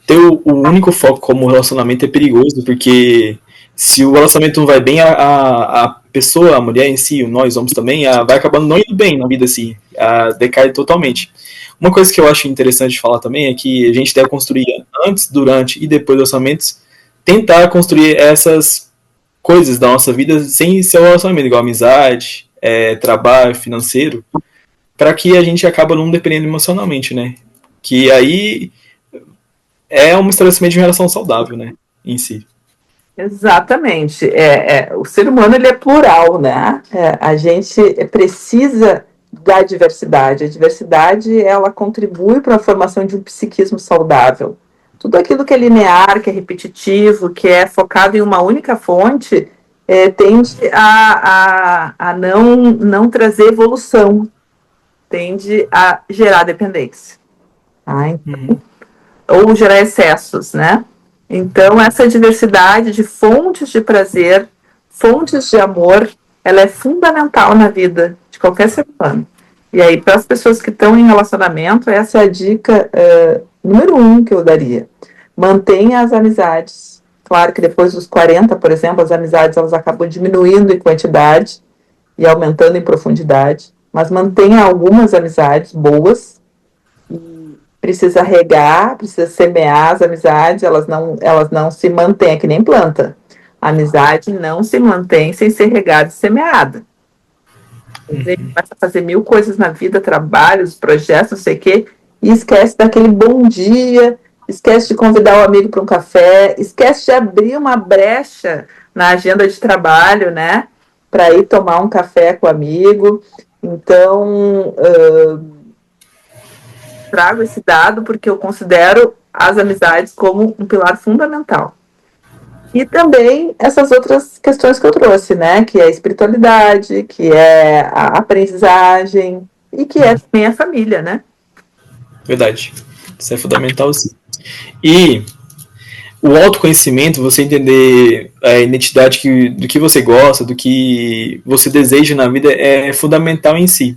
Ter o único foco como relacionamento é perigoso, porque se o relacionamento não vai bem, a pessoa, a mulher em si, nós homens também, vai acabando não indo bem na vida assim, decai totalmente. Uma coisa que eu acho interessante de falar também é que a gente deve construir antes, durante e depois dos relacionamentos, tentar construir essas coisas da nossa vida sem ser um relacionamento, igual amizade, trabalho, financeiro, para que a gente acaba não dependendo emocionalmente, né? Que aí é um estabelecimento de uma relação saudável, né, em si. Exatamente. O ser humano ele é plural, né? A gente precisa da diversidade. A diversidade ela contribui para a formação de um psiquismo saudável. Tudo aquilo que é linear, que é repetitivo, que é focado em uma única fonte, tende a não trazer evolução, tende a gerar dependência. Então, ou gerar excessos, né? Então, essa diversidade de fontes de prazer, fontes de amor, ela é fundamental na vida de qualquer ser humano. E aí, para as pessoas que estão em relacionamento, essa é a dica número 1 que eu daria. Mantenha as amizades. Claro que depois dos 40, por exemplo, as amizades elas acabam diminuindo em quantidade e aumentando em profundidade. Mas mantenha algumas amizades boas. Precisa regar, precisa semear as amizades, elas não se mantêm, é que nem planta. A amizade não se mantém sem ser regada e semeada. Você começa a fazer 1000 coisas na vida, trabalhos, projetos, não sei o quê, e esquece daquele bom dia, esquece de convidar o amigo para um café, esquece de abrir uma brecha na agenda de trabalho, né? Para ir tomar um café com o amigo. Então, trago esse dado porque eu considero as amizades como um pilar fundamental. E também essas outras questões que eu trouxe, né? Que é a espiritualidade, que é a aprendizagem e que é também a família, né? Verdade. Isso é fundamental, sim. E o autoconhecimento, você entender a identidade do que você gosta, do que você deseja na vida, é fundamental em si.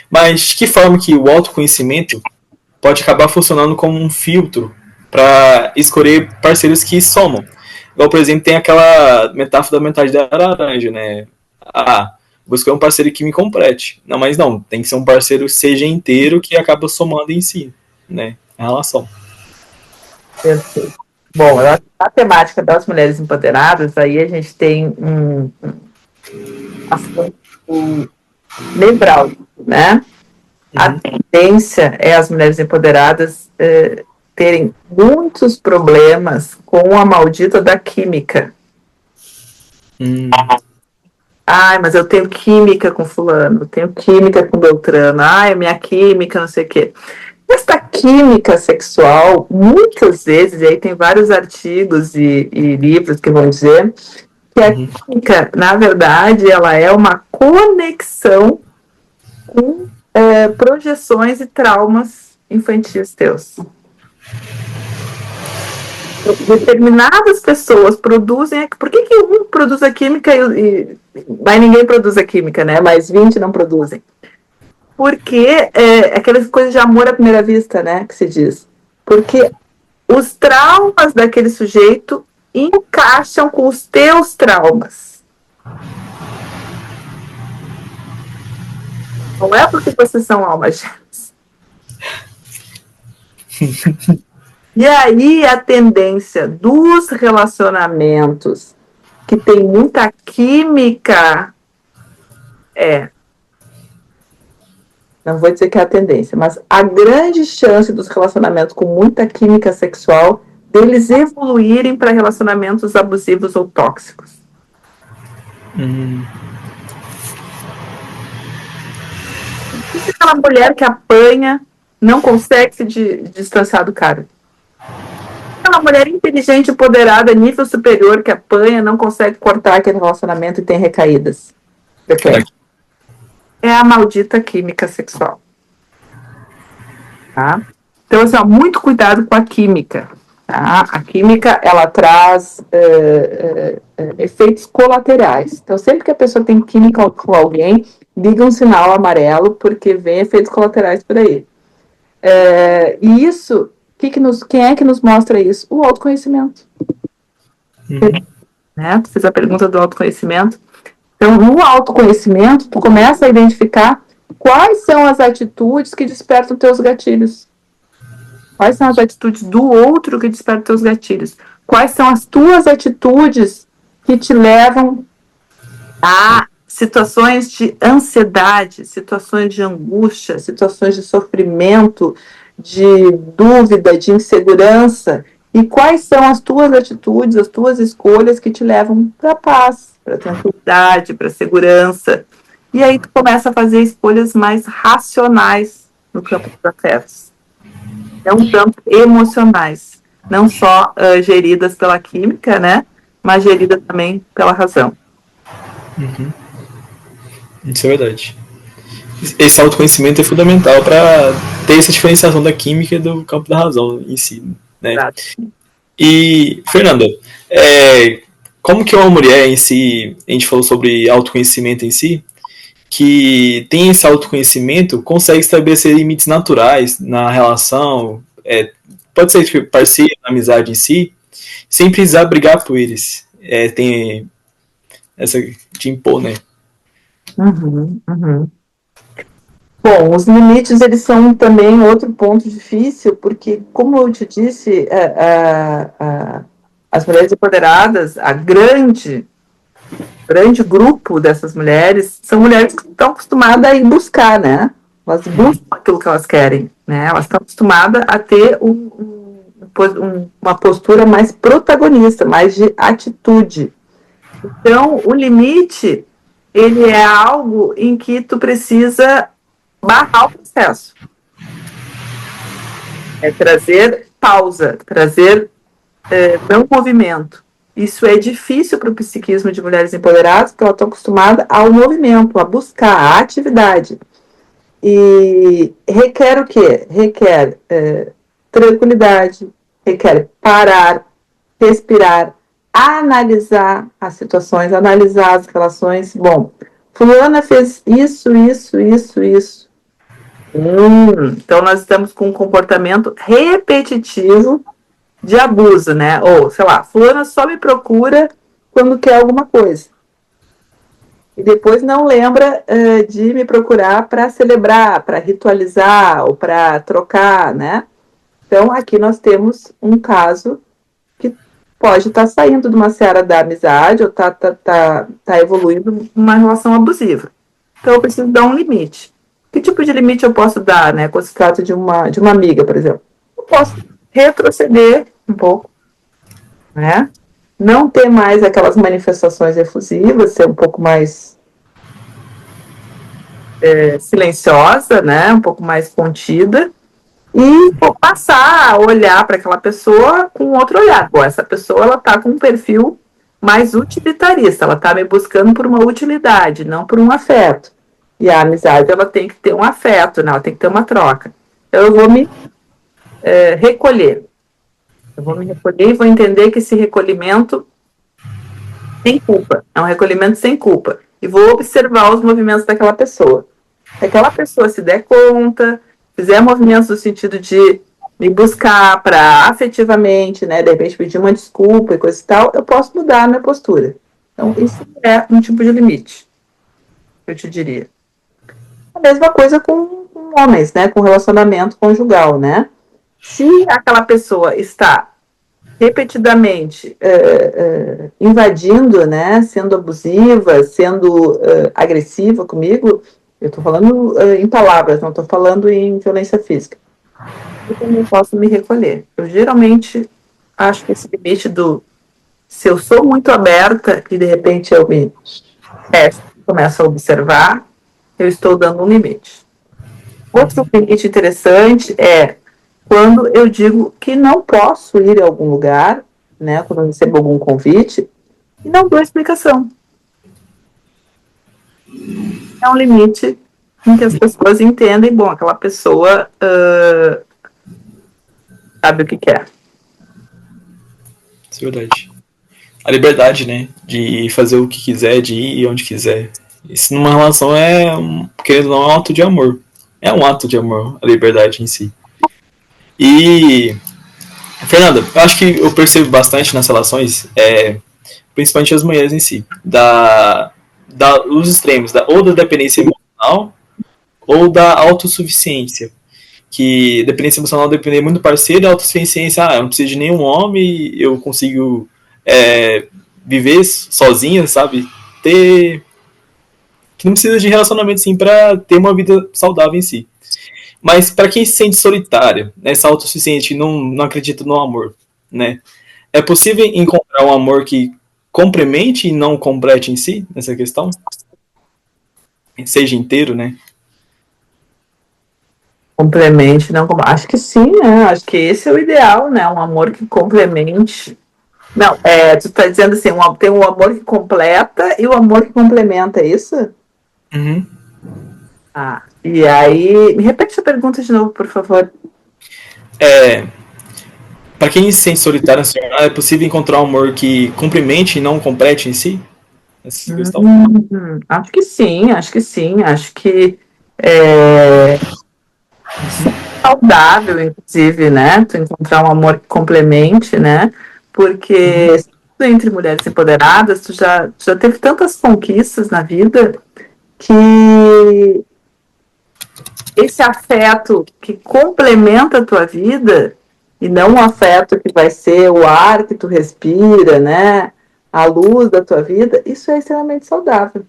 Mas de que forma que o autoconhecimento pode acabar funcionando como um filtro para escolher parceiros que somam? Igual, por exemplo, tem aquela metáfora da metade da laranja, né? Ah, vou escolher um parceiro que me complete. Não, mas não, tem que ser um parceiro que seja inteiro que acaba somando em si, né? A relação. Perfeito. Bom, eu acho que a temática das mulheres empoderadas, aí a gente tem um assunto nevrálgico, né? A tendência é as mulheres empoderadas terem muitos problemas com a maldita da química. Ai, mas eu tenho química com fulano, eu tenho química com Beltrano, ai, minha química, não sei o quê. Esta química sexual, muitas vezes, e aí tem vários artigos e livros que vão dizer que a química, na verdade, ela é uma conexão com projeções e traumas infantis teus. Determinadas pessoas produzem. Por que um produz a química mas ninguém produz a química, né? Mas 20 não produzem. Porque aquelas coisas de amor à primeira vista, né? Que se diz. Porque os traumas daquele sujeito encaixam com os teus traumas. Não é porque vocês são almas gêmeas. E aí a tendência dos relacionamentos que tem muita química não vou dizer que é a tendência, mas a grande chance dos relacionamentos com muita química sexual deles evoluírem para relacionamentos abusivos ou tóxicos. Aquela mulher que apanha não consegue se distanciar do cara. Aquela mulher inteligente, empoderada, nível superior, que apanha, não consegue cortar aquele relacionamento e tem recaídas. É a maldita química sexual. Tá? Então, assim, muito cuidado com a química. Tá? A química, ela traz efeitos colaterais. Então, sempre que a pessoa tem química com alguém, liga um sinal amarelo, porque vem efeitos colaterais por aí. E isso, quem é que nos mostra isso? O autoconhecimento. Né? Tu fez a pergunta do autoconhecimento. Então, no autoconhecimento, tu começa a identificar quais são as atitudes que despertam teus gatilhos. Quais são as atitudes do outro que despertam teus gatilhos? Quais são as tuas atitudes que te levam a situações de ansiedade, situações de angústia, situações de sofrimento, de dúvida, de insegurança? E quais são as tuas atitudes, as tuas escolhas que te levam para a paz, para a tranquilidade, para a segurança? E aí tu começa a fazer escolhas mais racionais no campo dos afetos. Não tanto emocionais. Não só geridas pela química, né? Mas geridas também pela razão. Isso é verdade. Esse autoconhecimento é fundamental para ter essa diferenciação da química e do campo da razão em si, né? Exato. E, Fernanda, como que uma mulher em si, a gente falou sobre autoconhecimento em si, que tem esse autoconhecimento, consegue estabelecer limites naturais na relação, pode ser tipo, parceiro, amizade em si, sem precisar brigar por eles. Tem essa de impor, né? Bom, os limites, eles são também outro ponto difícil, porque, como eu te disse, as mulheres empoderadas, a grande grupo dessas mulheres, são mulheres que estão acostumadas a ir buscar, né? Elas buscam aquilo que elas querem, né? Elas estão acostumadas a ter uma postura mais protagonista, mais de atitude. Então, o limite, ele é algo em que tu precisa barrar o processo. É trazer pausa, trazer não movimento. Isso é difícil para o psiquismo de mulheres empoderadas, porque elas estão acostumadas ao movimento, a buscar, a atividade. E requer o quê? Requer tranquilidade, requer parar, respirar, analisar as situações, analisar as relações. Bom, fulana fez isso. Então, nós estamos com um comportamento repetitivo de abuso, né? Ou, sei lá, fulana só me procura quando quer alguma coisa. E depois não lembra de me procurar para celebrar, para ritualizar ou para trocar, né? Então, aqui nós temos um caso que pode estar saindo de uma seara da amizade ou tá evoluindo uma relação abusiva. Então, eu preciso dar um limite. Que tipo de limite eu posso dar, né? Quando se trata de uma amiga, por exemplo. Eu posso retroceder um pouco, né? Não ter mais aquelas manifestações efusivas, ser um pouco mais silenciosa, né? Um pouco mais contida. E passar a olhar para aquela pessoa com outro olhar. Bom, essa pessoa ela está com um perfil mais utilitarista, ela está me buscando por uma utilidade, não por um afeto. E a amizade ela tem que ter um afeto, né? Ela tem que ter uma troca. Então, eu vou me recolher. Eu vou me recolher e vou entender que esse recolhimento tem culpa. É um recolhimento sem culpa. E vou observar os movimentos daquela pessoa. Se aquela pessoa se der conta, fizer movimentos no sentido de me buscar para afetivamente, né, de repente pedir uma desculpa e coisa e tal, eu posso mudar a minha postura. Então, isso é um tipo de limite, eu te diria. A mesma coisa com homens, né, com relacionamento conjugal, né? Se aquela pessoa está repetidamente invadindo, né, sendo abusiva, sendo agressiva comigo, eu estou falando em palavras, não estou falando em violência física. Eu também posso me recolher. Eu geralmente acho que esse limite se eu sou muito aberta e de repente eu me começo a observar, eu estou dando um limite. Outro limite interessante é quando eu digo que não posso ir a algum lugar, né, quando eu recebo algum convite, e não dou explicação. É um limite em que as pessoas entendem, bom, aquela pessoa sabe o que quer. Isso é verdade. A liberdade, né, de fazer o que quiser, de ir onde quiser. Isso numa relação querendo ou não, é um ato de amor. É um ato de amor, a liberdade em si. E, Fernanda, eu acho que eu percebo bastante nas relações, principalmente as mulheres em si, dos extremos, ou da dependência emocional ou da autossuficiência. Que dependência emocional depende muito do parceiro, e a autossuficiência, eu não preciso de nenhum homem, eu consigo viver sozinha, sabe? Que não precisa de relacionamento, sim, para ter uma vida saudável em si. Mas para quem se sente solitário, essa autossuficiente, não acredita no amor, né? É possível encontrar um amor que complemente e não complete em si, nessa questão? Seja inteiro, né? Complemente, não. Acho que sim, né? Acho que esse é o ideal, né? Um amor que complemente. Não, tu tá dizendo assim, tem o amor que completa e o amor que complementa, é isso? Uhum. E aí, me repete a pergunta de novo, por favor. Para quem se sente solitário, é possível encontrar um amor que complemente e não complete em si? Essa questão? Acho que sim, acho que sim. Acho que é saudável, inclusive, né? Tu encontrar um amor que complemente, né? Porque entre mulheres empoderadas, tu já teve tantas conquistas na vida que esse afeto que complementa a tua vida e não um afeto que vai ser o ar que tu respira, né? A luz da tua vida, isso é extremamente saudável.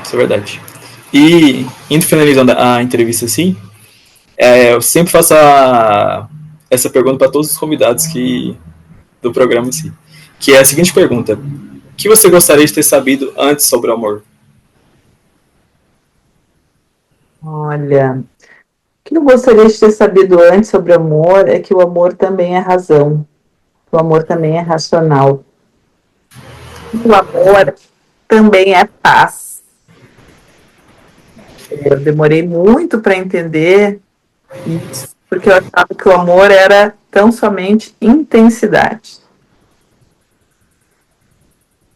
Isso é verdade. E, indo finalizando a entrevista assim, eu sempre faço essa pergunta para todos os convidados do programa em si, que é a seguinte pergunta: o que você gostaria de ter sabido antes sobre o amor? Olha, o que eu gostaria de ter sabido antes sobre o amor é que o amor também é razão, o amor também é racional, o amor também é paz. Eu demorei muito para entender Isso, porque eu achava que o amor era tão somente intensidade.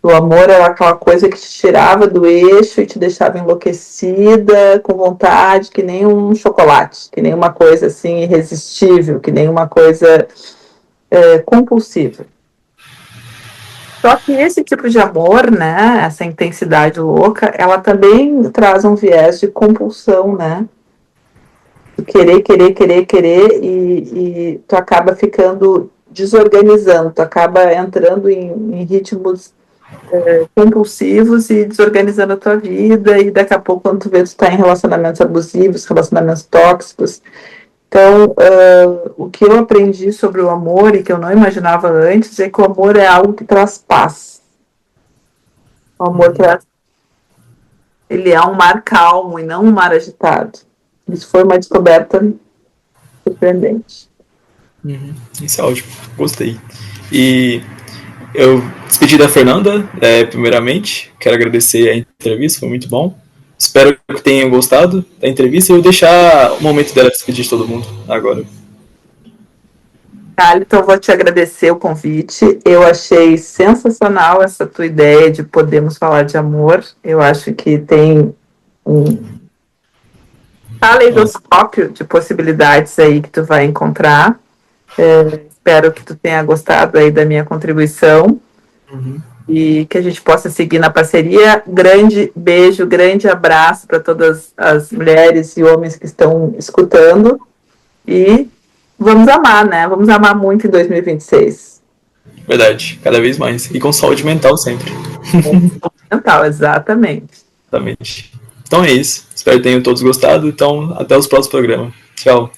O amor era aquela coisa que te tirava do eixo e te deixava enlouquecida, com vontade, que nem um chocolate, que nem uma coisa assim irresistível, que nem uma coisa compulsiva. Só que esse tipo de amor, né, essa intensidade louca, ela também traz um viés de compulsão, né? Tu querer, querer, querer, querer e tu acaba ficando desorganizando, tu acaba entrando em ritmos compulsivos e desorganizando a tua vida, e daqui a pouco, quando tu vê, tu está em relacionamentos abusivos, relacionamentos tóxicos. Então, o que eu aprendi sobre o amor e que eu não imaginava antes é que o amor é algo que traz paz. O amor ele é um mar calmo e não um mar agitado. Isso foi uma descoberta surpreendente. Isso é ótimo, gostei. E eu despedi da Fernanda, primeiramente. Quero agradecer a entrevista, foi muito bom. Espero que tenham gostado da entrevista e eu vou deixar o momento dela despedir de todo mundo agora. Então, eu vou te agradecer o convite. Eu achei sensacional essa tua ideia de podermos falar de amor. Eu acho que tem um caleidoscópio de possibilidades aí que tu vai encontrar. Espero que tu tenha gostado aí da minha contribuição. E que a gente possa seguir na parceria. Grande beijo, grande abraço para todas as mulheres e homens que estão escutando. E vamos amar, né? Vamos amar muito em 2026. Verdade, cada vez mais. E com saúde mental sempre. Mental, exatamente. Exatamente. Então é isso. Espero que tenham todos gostado. Então, até os próximos programas. Tchau.